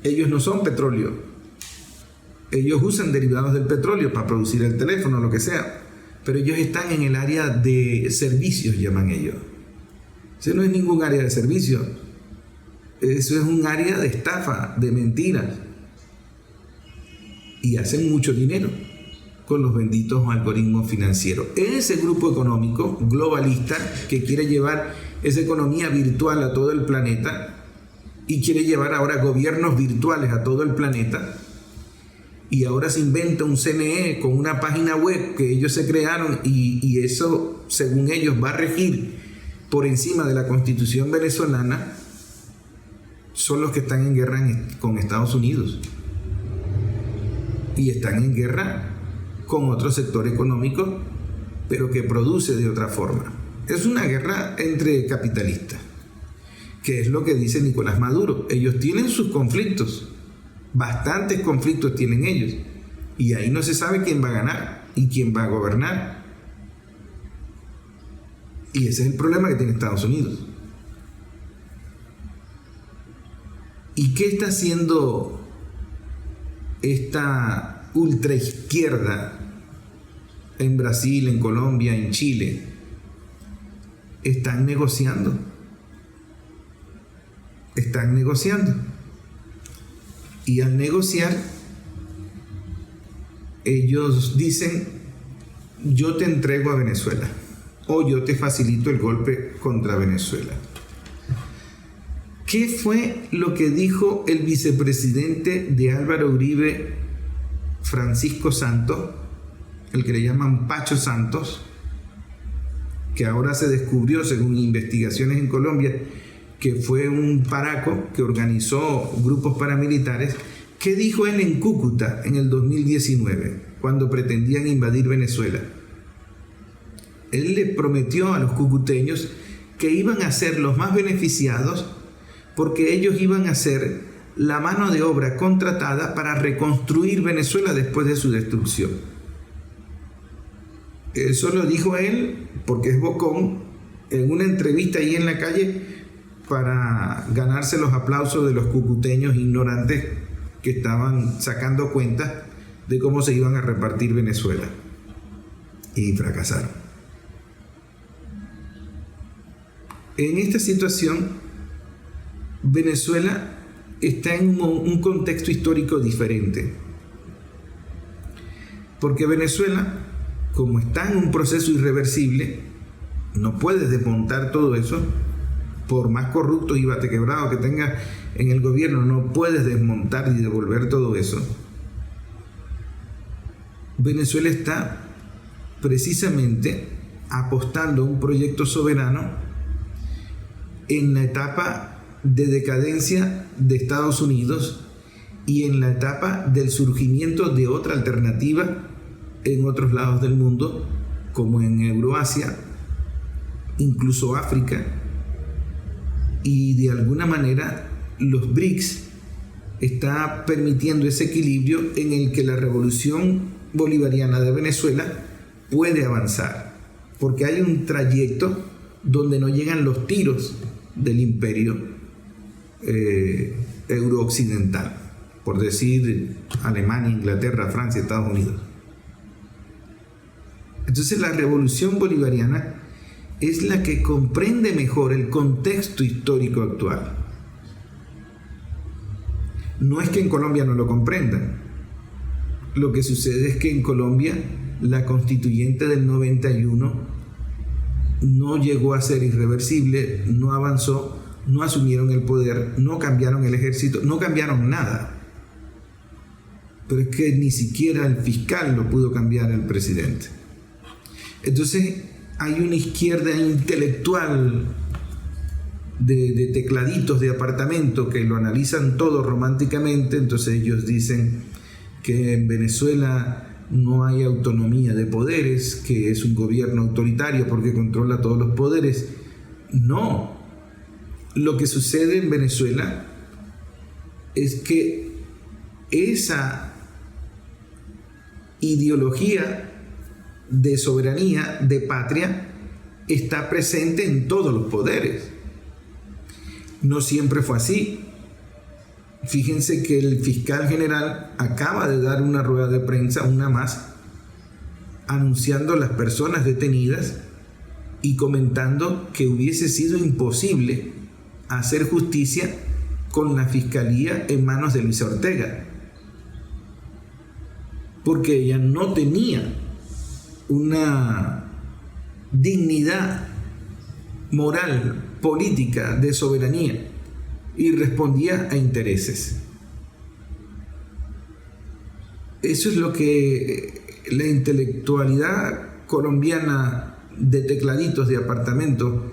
Ellos no son petróleo. Ellos usan derivados del petróleo para producir el teléfono, lo que sea. Pero ellos están en el área de servicios, llaman ellos. Ese no es ningún área de servicios. Eso es un área de estafa, de mentiras. Y hacen mucho dinero con los benditos algoritmos financieros. Ese grupo económico globalista que quiere llevar esa economía virtual a todo el planeta y quiere llevar ahora gobiernos virtuales a todo el planeta, y ahora se inventa un CNE con una página web que ellos se crearon, y eso, según ellos, va a regir por encima de la Constitución venezolana, son los que están en guerra con Estados Unidos. Y están en guerra con otro sector económico, pero que produce de otra forma. Es una guerra entre capitalistas, que es lo que dice Nicolás Maduro. Ellos tienen sus conflictos. Bastantes conflictos tienen ellos, y ahí no se sabe quién va a ganar y quién va a gobernar. Y ese es el problema que tiene Estados Unidos. ¿Y qué está haciendo esta ultraizquierda en Brasil, en Colombia, en Chile? Están negociando. Y al negociar, ellos dicen: yo te entrego a Venezuela, o yo te facilito el golpe contra Venezuela. ¿Qué fue lo que dijo el vicepresidente de Álvaro Uribe, Francisco Santos, el que le llaman Pacho Santos, que ahora se descubrió, según investigaciones en Colombia, que fue un paraco que organizó grupos paramilitares? ¿Qué dijo él en Cúcuta en el 2019, cuando pretendían invadir Venezuela? Él le prometió a los cucuteños que iban a ser los más beneficiados, porque ellos iban a ser la mano de obra contratada para reconstruir Venezuela después de su destrucción. Eso lo dijo él, porque es bocón, en una entrevista ahí en la calle, para ganarse los aplausos de los cucuteños ignorantes que estaban sacando cuentas de cómo se iban a repartir Venezuela. Y fracasaron. En esta situación, Venezuela está en un contexto histórico diferente. Porque Venezuela, como está en un proceso irreversible, no puedes desmontar todo eso. Por más corruptos y batequebrados que tengas en el gobierno, no puedes desmontar y devolver todo eso. Venezuela está precisamente apostando a un proyecto soberano en la etapa de decadencia de Estados Unidos y en la etapa del surgimiento de otra alternativa en otros lados del mundo, como en Euroasia, incluso África. Y de alguna manera los BRICS está permitiendo ese equilibrio en el que la revolución bolivariana de Venezuela puede avanzar, porque hay un trayecto donde no llegan los tiros del imperio eurooccidental, por decir Alemania, Inglaterra, Francia, Estados Unidos. Entonces la revolución bolivariana es la que comprende mejor el contexto histórico actual. No es que en Colombia no lo comprendan. Lo que sucede es que en Colombia la constituyente del 91 no llegó a ser irreversible, no avanzó, no asumieron el poder, no cambiaron el ejército, no cambiaron nada. Pero es que ni siquiera el fiscal lo pudo cambiar el presidente. Entonces hay una izquierda intelectual de tecladitos de apartamento que lo analizan todo románticamente. Entonces ellos dicen que en Venezuela no hay autonomía de poderes, que es un gobierno autoritario porque controla todos los poderes. No, lo que sucede en Venezuela es que esa ideología de soberanía, de patria, está presente en todos los poderes. No siempre fue así. Fíjense que el fiscal general acaba de dar una rueda de prensa, una más, anunciando las personas detenidas y comentando que hubiese sido imposible hacer justicia con la fiscalía en manos de Luisa Ortega, porque ella no tenía una dignidad moral, política, de soberanía, y respondía a intereses. Eso es lo que la intelectualidad colombiana de tecladitos de apartamento,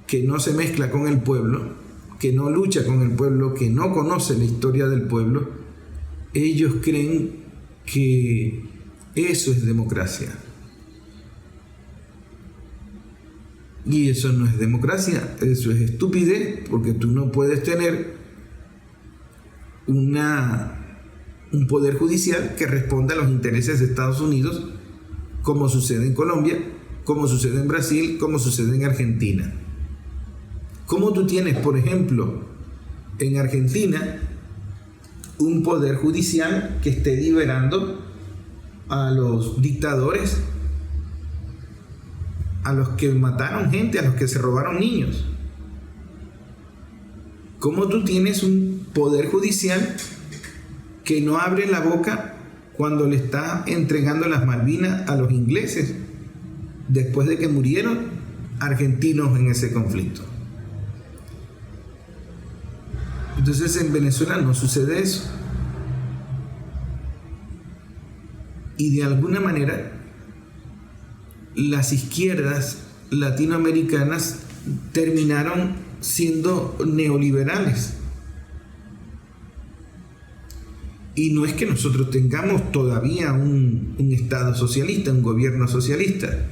que no se mezcla con el pueblo, que no lucha con el pueblo, que no conoce la historia del pueblo, ellos creen que eso es democracia. Y eso no es democracia, eso es estupidez, porque tú no puedes tener un poder judicial que responda a los intereses de Estados Unidos, como sucede en Colombia, como sucede en Brasil, como sucede en Argentina. ¿Cómo tú tienes, por ejemplo, en Argentina, un poder judicial que esté liberando a los dictadores, a los que mataron gente, a los que se robaron niños? ¿Cómo tú tienes un poder judicial que no abre la boca cuando le está entregando las Malvinas a los ingleses después de que murieron argentinos en ese conflicto? Entonces en Venezuela no sucede eso. Y de alguna manera las izquierdas latinoamericanas terminaron siendo neoliberales. Y no es que nosotros tengamos todavía un Estado socialista, un gobierno socialista,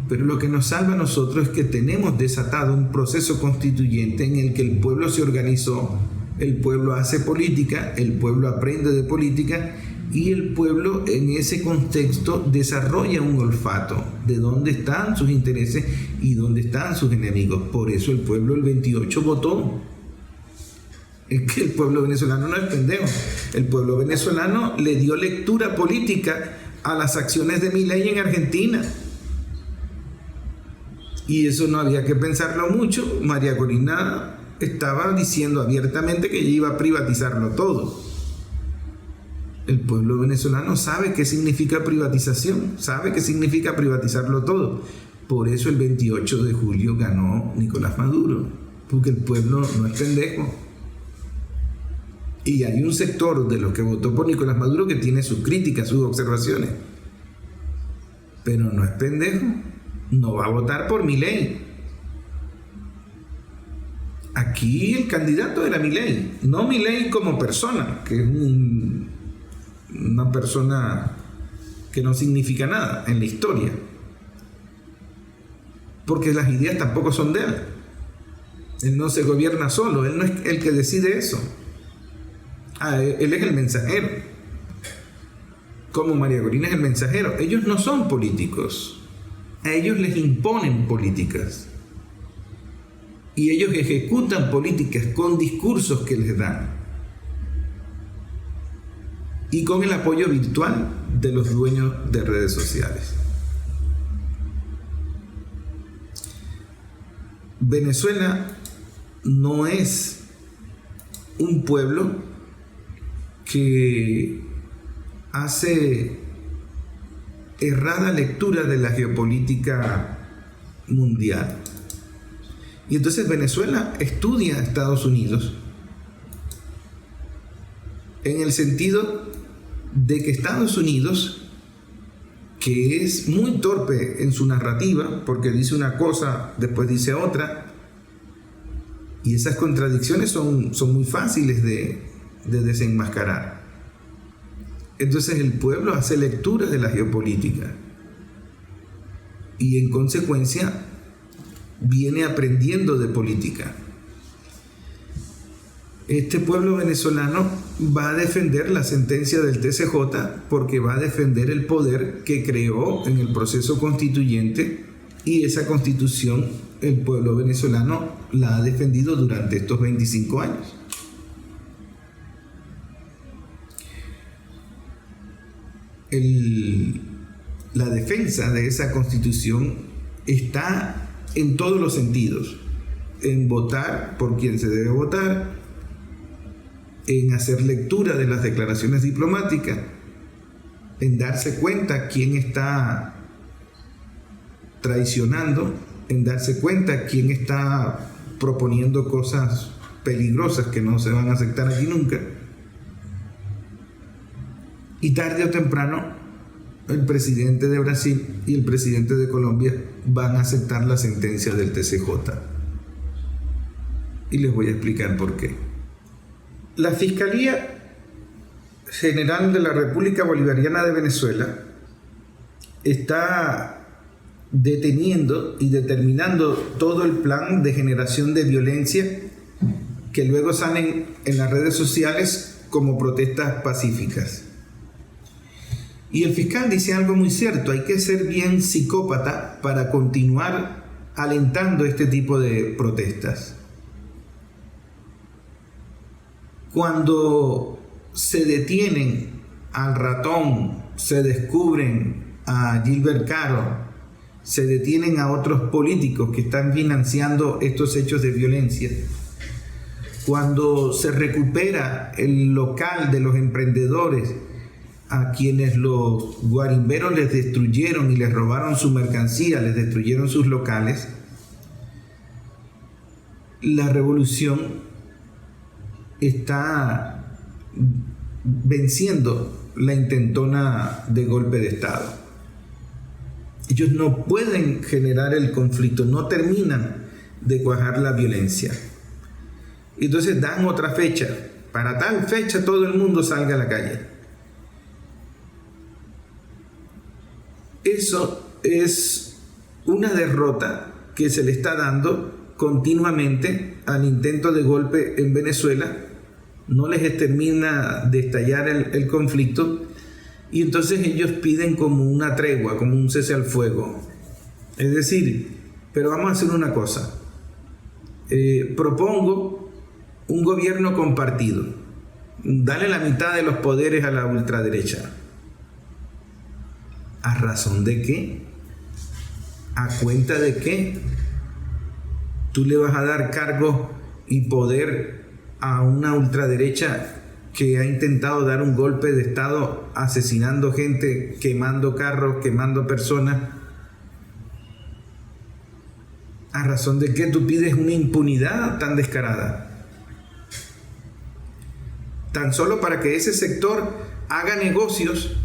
pero lo que nos salva a nosotros es que tenemos desatado un proceso constituyente en el que el pueblo se organizó, el pueblo hace política, el pueblo aprende de política, y el pueblo en ese contexto desarrolla un olfato de dónde están sus intereses y dónde están sus enemigos. Por eso el pueblo el 28 votó. Es que el pueblo venezolano no es pendejo. El pueblo venezolano le dio lectura política a las acciones de Milei en Argentina. Y eso no había que pensarlo mucho. María Corina estaba diciendo abiertamente que ella iba a privatizarlo todo. El pueblo venezolano sabe qué significa privatización, sabe qué significa privatizarlo todo. Por eso el 28 de julio ganó Nicolás Maduro, porque el pueblo no es pendejo. Y hay un sector de los que votó por Nicolás Maduro que tiene sus críticas, sus observaciones, pero no es pendejo, no va a votar por Milei. Aquí el candidato era Milei, no Milei como persona, que es una persona que no significa nada en la historia, porque las ideas tampoco son de él. Él no se gobierna solo, él no es el que decide eso. Él es el mensajero, como María Corina es el mensajero. Ellos no son políticos, a ellos les imponen políticas y ellos ejecutan políticas con discursos que les dan y con el apoyo virtual de los dueños de redes sociales. Venezuela no es un pueblo que hace errada lectura de la geopolítica mundial. Y entonces Venezuela estudia a Estados Unidos en el sentido de que Estados Unidos, que es muy torpe en su narrativa, porque dice una cosa, después dice otra, y esas contradicciones son muy fáciles de desenmascarar. Entonces el pueblo hace lectura de la geopolítica y en consecuencia viene aprendiendo de política. Este pueblo venezolano va a defender la sentencia del TCJ porque va a defender el poder que creó en el proceso constituyente, y esa constitución el pueblo venezolano la ha defendido durante estos 25 años. La defensa de esa constitución está en todos los sentidos: en votar por quien se debe votar, en hacer lectura de las declaraciones diplomáticas, en darse cuenta quién está traicionando, en darse cuenta quién está proponiendo cosas peligrosas que no se van a aceptar aquí nunca. Y tarde o temprano el presidente de Brasil y el presidente de Colombia van a aceptar la sentencia del TCJ. Y les voy a explicar por qué. La Fiscalía General de la República Bolivariana de Venezuela está deteniendo y determinando todo el plan de generación de violencia que luego salen en las redes sociales como protestas pacíficas. Y el fiscal dice algo muy cierto: hay que ser bien psicópata para continuar alentando este tipo de protestas. Cuando se detienen al ratón, se descubren a Gilbert Caro, se detienen a otros políticos que están financiando estos hechos de violencia, cuando se recupera el local de los emprendedores a quienes los guarimberos les destruyeron y les robaron su mercancía, les destruyeron sus locales, la revolución está venciendo la intentona de golpe de Estado. Ellos no pueden generar el conflicto, no terminan de cuajar la violencia. Entonces dan otra fecha: para tal fecha todo el mundo salga a la calle. Eso es una derrota que se le está dando continuamente al intento de golpe en Venezuela. No les termina de estallar el conflicto, y entonces ellos piden como una tregua, como un cese al fuego. Es decir, pero vamos a hacer una cosa: propongo un gobierno compartido, dale la mitad de los poderes a la ultraderecha. ¿A razón de qué? ¿A cuenta de qué? ¿Tú le vas a dar cargo y poder a una ultraderecha que ha intentado dar un golpe de Estado asesinando gente, quemando carros, quemando personas? ¿A razón de qué tú pides una impunidad tan descarada? Tan solo para que ese sector haga negocios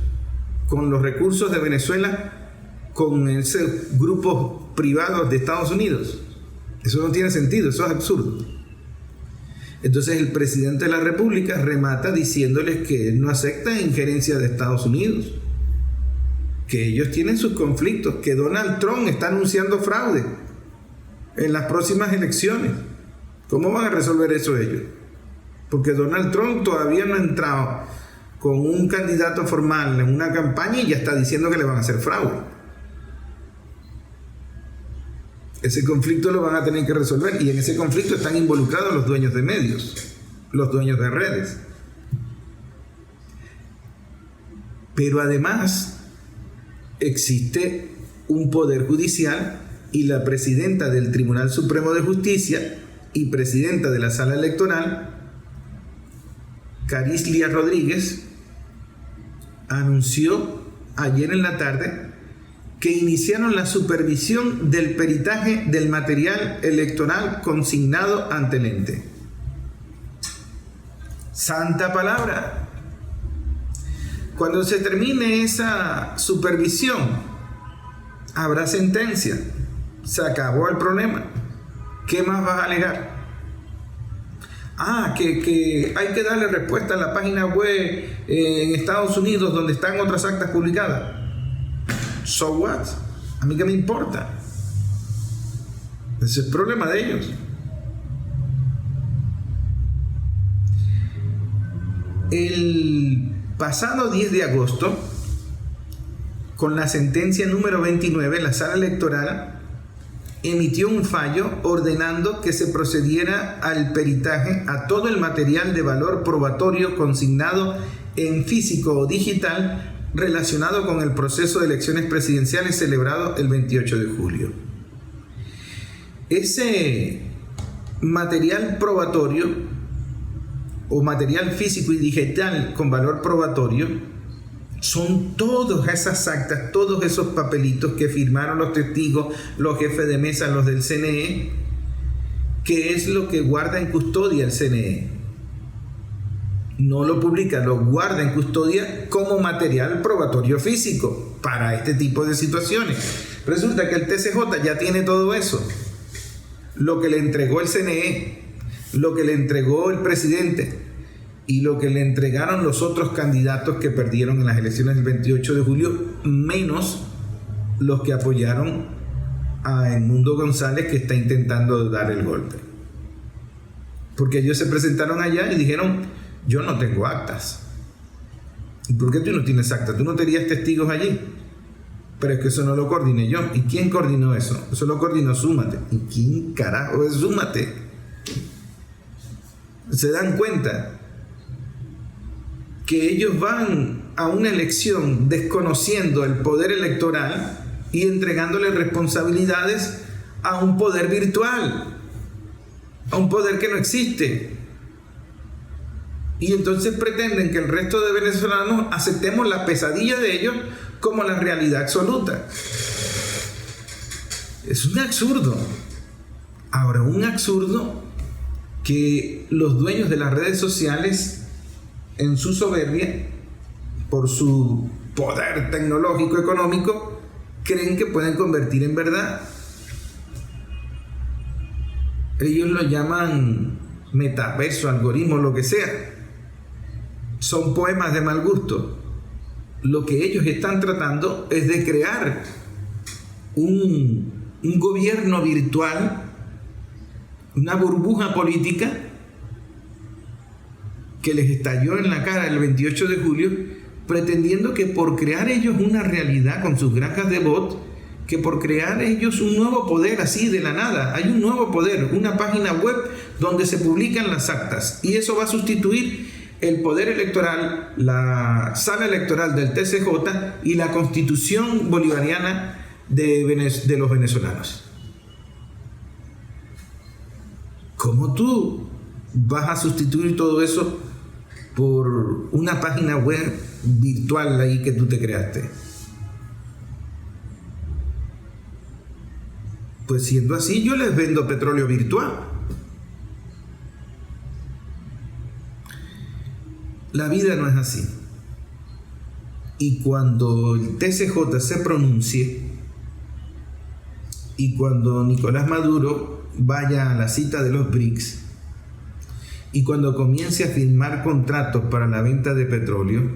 con los recursos de Venezuela con esos grupos privados de Estados Unidos. Eso no tiene sentido, eso es absurdo. Entonces el presidente de la República remata diciéndoles que él no acepta injerencia de Estados Unidos, que ellos tienen sus conflictos, que Donald Trump está anunciando fraude en las próximas elecciones. ¿Cómo van a resolver eso ellos? Porque Donald Trump todavía no ha entrado con un candidato formal en una campaña y ya está diciendo que le van a hacer fraude. Ese conflicto lo van a tener que resolver, y en ese conflicto están involucrados los dueños de medios, los dueños de redes. Pero además existe un poder judicial y la presidenta del Tribunal Supremo de Justicia y presidenta de la Sala Electoral, Carislia Rodríguez, anunció ayer en la tarde que iniciaron la supervisión del peritaje del material electoral consignado ante el ente. Santa palabra. Cuando se termine esa supervisión, habrá sentencia. Se acabó el problema. ¿Qué más vas a alegar? Que hay que darle respuesta a la página web en Estados Unidos donde están otras actas publicadas. So what? ¿A mí qué me importa? Ese es el problema de ellos. El pasado 10 de agosto, con la sentencia número 29, la Sala Electoral emitió un fallo ordenando que se procediera al peritaje a todo el material de valor probatorio consignado en físico o digital relacionado con el proceso de elecciones presidenciales celebrado el 28 de julio. Ese material probatorio o material físico y digital con valor probatorio son todas esas actas, todos esos papelitos que firmaron los testigos, los jefes de mesa, los del CNE, que es lo que guarda en custodia el CNE. No lo publica, lo guarda en custodia como material probatorio físico para este tipo de situaciones. Resulta que el TCJ ya tiene todo eso. Lo que le entregó el CNE, lo que le entregó el presidente y lo que le entregaron los otros candidatos que perdieron en las elecciones del 28 de julio, menos los que apoyaron a Edmundo González, que está intentando dar el golpe. Porque ellos se presentaron allá y dijeron: yo no tengo actas. ¿Y por qué tú no tienes actas? ¿Tú no tenías testigos allí? Pero es que eso no lo coordiné yo. ¿Y quién coordinó eso? Eso lo coordinó Súmate. ¿Y quién carajo es Súmate? ¿Se dan cuenta que ellos van a una elección desconociendo el poder electoral y entregándole responsabilidades a un poder virtual, a un poder que no existe? Y entonces pretenden que el resto de venezolanos aceptemos la pesadilla de ellos como la realidad absoluta. Es un absurdo. Ahora, un absurdo que los dueños de las redes sociales, en su soberbia, por su poder tecnológico económico, creen que pueden convertir en verdad. Ellos lo llaman metaverso, algoritmo, lo que sea. Son poemas de mal gusto. Lo que ellos están tratando es de crear un gobierno virtual, una burbuja política que les estalló en la cara el 28 de julio, pretendiendo que por crear ellos una realidad con sus granjas de bot, que por crear ellos un nuevo poder así de la nada, hay un nuevo poder, una página web donde se publican las actas, y eso va a sustituir el poder electoral, la sala electoral del TCJ y la constitución bolivariana de los venezolanos. ¿Cómo tú vas a sustituir todo eso por una página web virtual ahí que tú te creaste? Pues siendo así, yo les vendo petróleo virtual. La vida no es así. Y cuando el TCJ se pronuncie y cuando Nicolás Maduro vaya a la cita de los BRICS y cuando comience a firmar contratos para la venta de petróleo,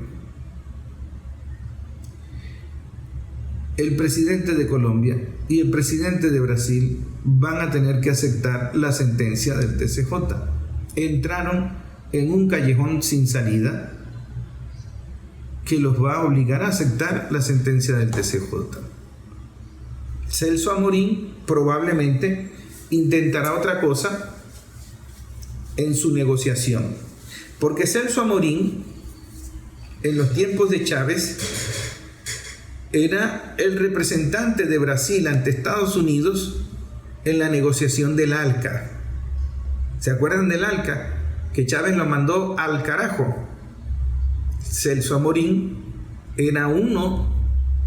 el presidente de Colombia y el presidente de Brasil van a tener que aceptar la sentencia del TCJ. Entraron en un callejón sin salida que los va a obligar a aceptar la sentencia del TCJ. Celso Amorín probablemente intentará otra cosa en su negociación, porque Celso Amorín, en los tiempos de Chávez, era el representante de Brasil ante Estados Unidos en la negociación del ALCA. ¿Se acuerdan del ALCA? Que Chávez lo mandó al carajo. Celso Amorín era uno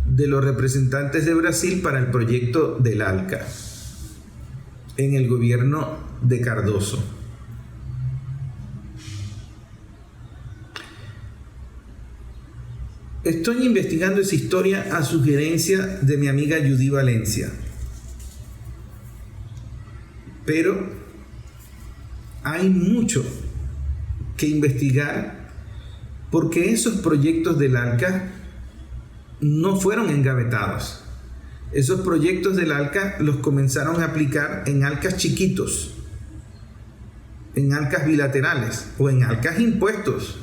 de los representantes de Brasil para el proyecto del ALCA en el gobierno de Cardoso. Estoy investigando esa historia a sugerencia de mi amiga Judy Valencia, pero hay mucho que investigar porque esos proyectos del ALCA no fueron engavetados. Esos proyectos del ALCA los comenzaron a aplicar en ALCAs chiquitos, en ALCAs bilaterales o en ALCAs impuestos.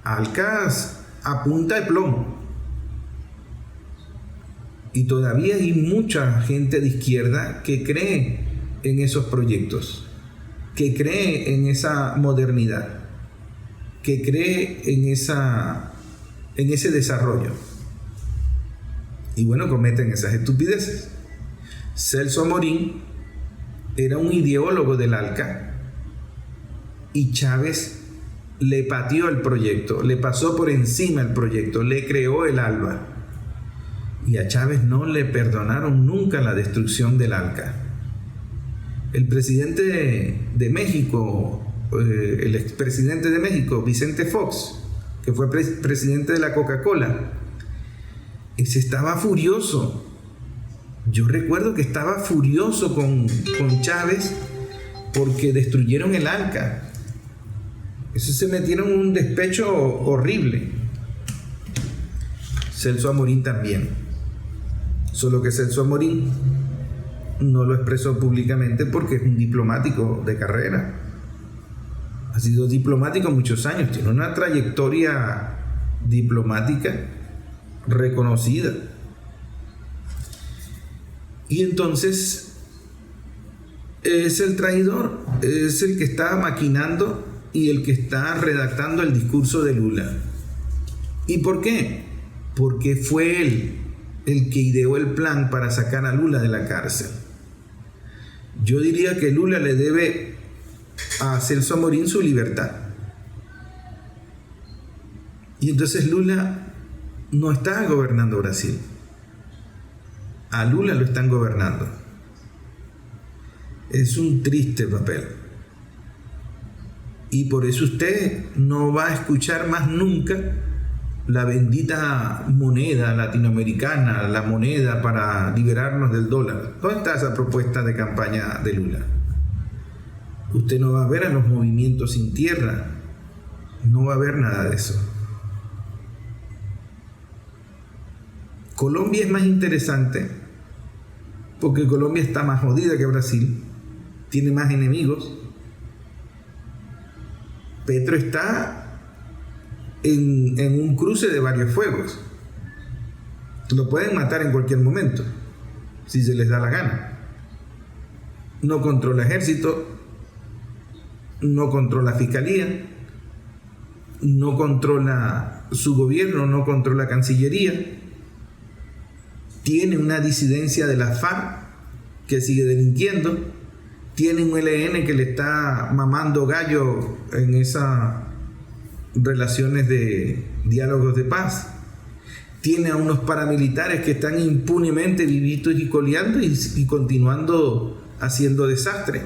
ALCAs a punta de plomo. Y todavía hay mucha gente de izquierda que cree en esos proyectos, que cree en esa modernidad, que cree en ese desarrollo. Y bueno, cometen esas estupideces. Celso Amorín era un ideólogo del ALCA y Chávez le pateó el proyecto, le pasó por encima el proyecto, le creó el ALBA. Y a Chávez no le perdonaron nunca la destrucción del ALCA. El presidente de México, el expresidente de México, Vicente Fox, que fue presidente de la Coca-Cola, ese estaba furioso. Yo recuerdo que estaba furioso con Chávez porque destruyeron el ALCA. Eso se metieron en un despecho horrible. Celso Amorín también. Solo que Celso Amorín no lo expresó públicamente porque es un diplomático de carrera. Ha sido diplomático muchos años. Tiene una trayectoria diplomática reconocida. Y entonces es el traidor, es el que está maquinando y el que está redactando el discurso de Lula. ¿Y por qué? Porque fue él el que ideó el plan para sacar a Lula de la cárcel. Yo diría que Lula le debe a Celso Amorín su libertad. Y entonces Lula no está gobernando Brasil. A Lula lo están gobernando. Es un triste papel. Y por eso usted no va a escuchar más nunca la bendita moneda latinoamericana, la moneda para liberarnos del dólar. ¿Dónde está esa propuesta de campaña de Lula? Usted no va a ver a los movimientos sin tierra. No va a ver nada de eso. Colombia es más interesante porque Colombia está más jodida que Brasil, tiene más enemigos. Petro está en un cruce de varios fuegos. Lo pueden matar en cualquier momento, si se les da la gana. No controla ejército, no controla fiscalía, no controla su gobierno, no controla cancillería. Tiene una disidencia de la FARC que sigue delinquiendo. Tiene un ELN que le está mamando gallo en esas relaciones de diálogos de paz. Tiene a unos paramilitares que están impunemente vivitos y coleando y continuando haciendo desastre.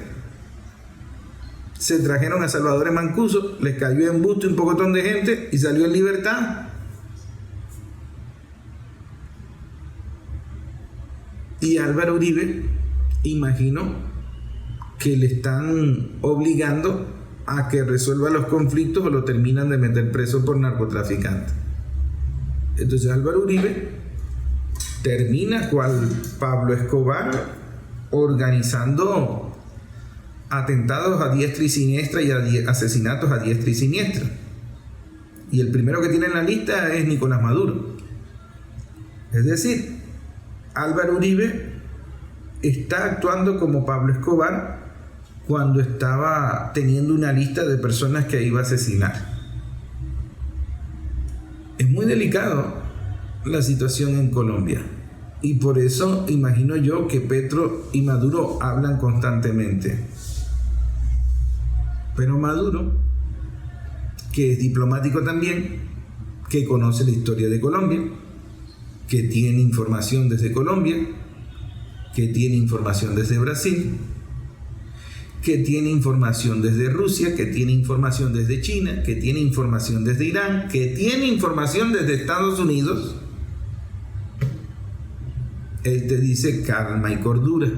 Se trajeron a Salvador Mancuso, les cayó en busto un pocotón de gente y salió en libertad. Y Álvaro Uribe, imagino que le están obligando a que resuelva los conflictos o lo terminan de meter preso por narcotraficante. Entonces Álvaro Uribe termina cual Pablo Escobar organizando atentados a diestra y siniestra y asesinatos a diestra y siniestra. Y el primero que tiene en la lista es Nicolás Maduro. Es decir, Álvaro Uribe está actuando como Pablo Escobar cuando estaba teniendo una lista de personas que iba a asesinar. Es muy delicado la situación en Colombia y por eso imagino yo que Petro y Maduro hablan constantemente. Pero Maduro, que es diplomático también, que conoce la historia de Colombia, que tiene información desde Colombia, que tiene información desde Brasil, que tiene información desde Rusia, que tiene información desde China, que tiene información desde Irán, que tiene información desde Estados Unidos. Él te dice calma y cordura.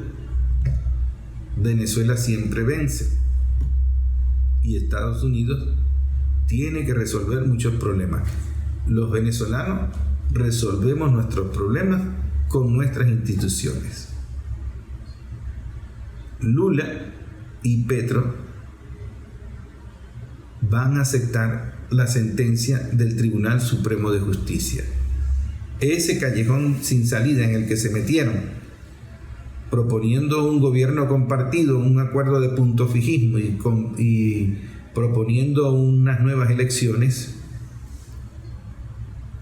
Venezuela siempre vence. Y Estados Unidos tiene que resolver muchos problemas. Los venezolanos resolvemos nuestros problemas con nuestras instituciones. Lula y Petro van a aceptar la sentencia del Tribunal Supremo de Justicia. Ese callejón sin salida en el que se metieron, proponiendo un gobierno compartido, un acuerdo de punto fijismo y proponiendo unas nuevas elecciones,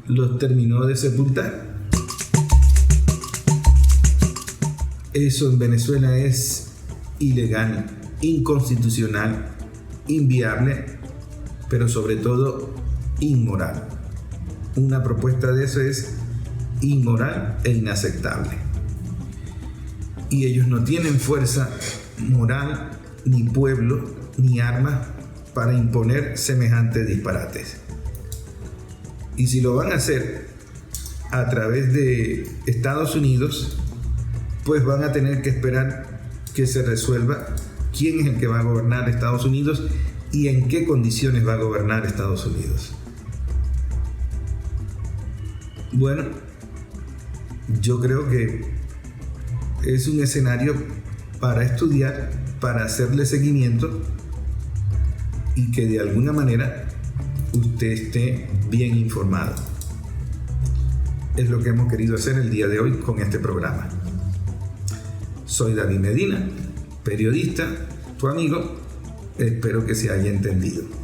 los terminó de sepultar. Eso en Venezuela es ilegal, inconstitucional, inviable, pero sobre todo inmoral. Una propuesta de eso es inmoral e inaceptable. Y ellos no tienen fuerza moral, ni pueblo, ni armas para imponer semejantes disparates. Y si lo van a hacer a través de Estados Unidos, pues van a tener que esperar que se resuelva quién es el que va a gobernar Estados Unidos y en qué condiciones va a gobernar Estados Unidos. Bueno, yo creo que es un escenario para estudiar, para hacerle seguimiento y que de alguna manera usted esté bien informado. Es lo que hemos querido hacer el día de hoy con este programa. Soy David Medina, periodista, tu amigo. Espero que se haya entendido.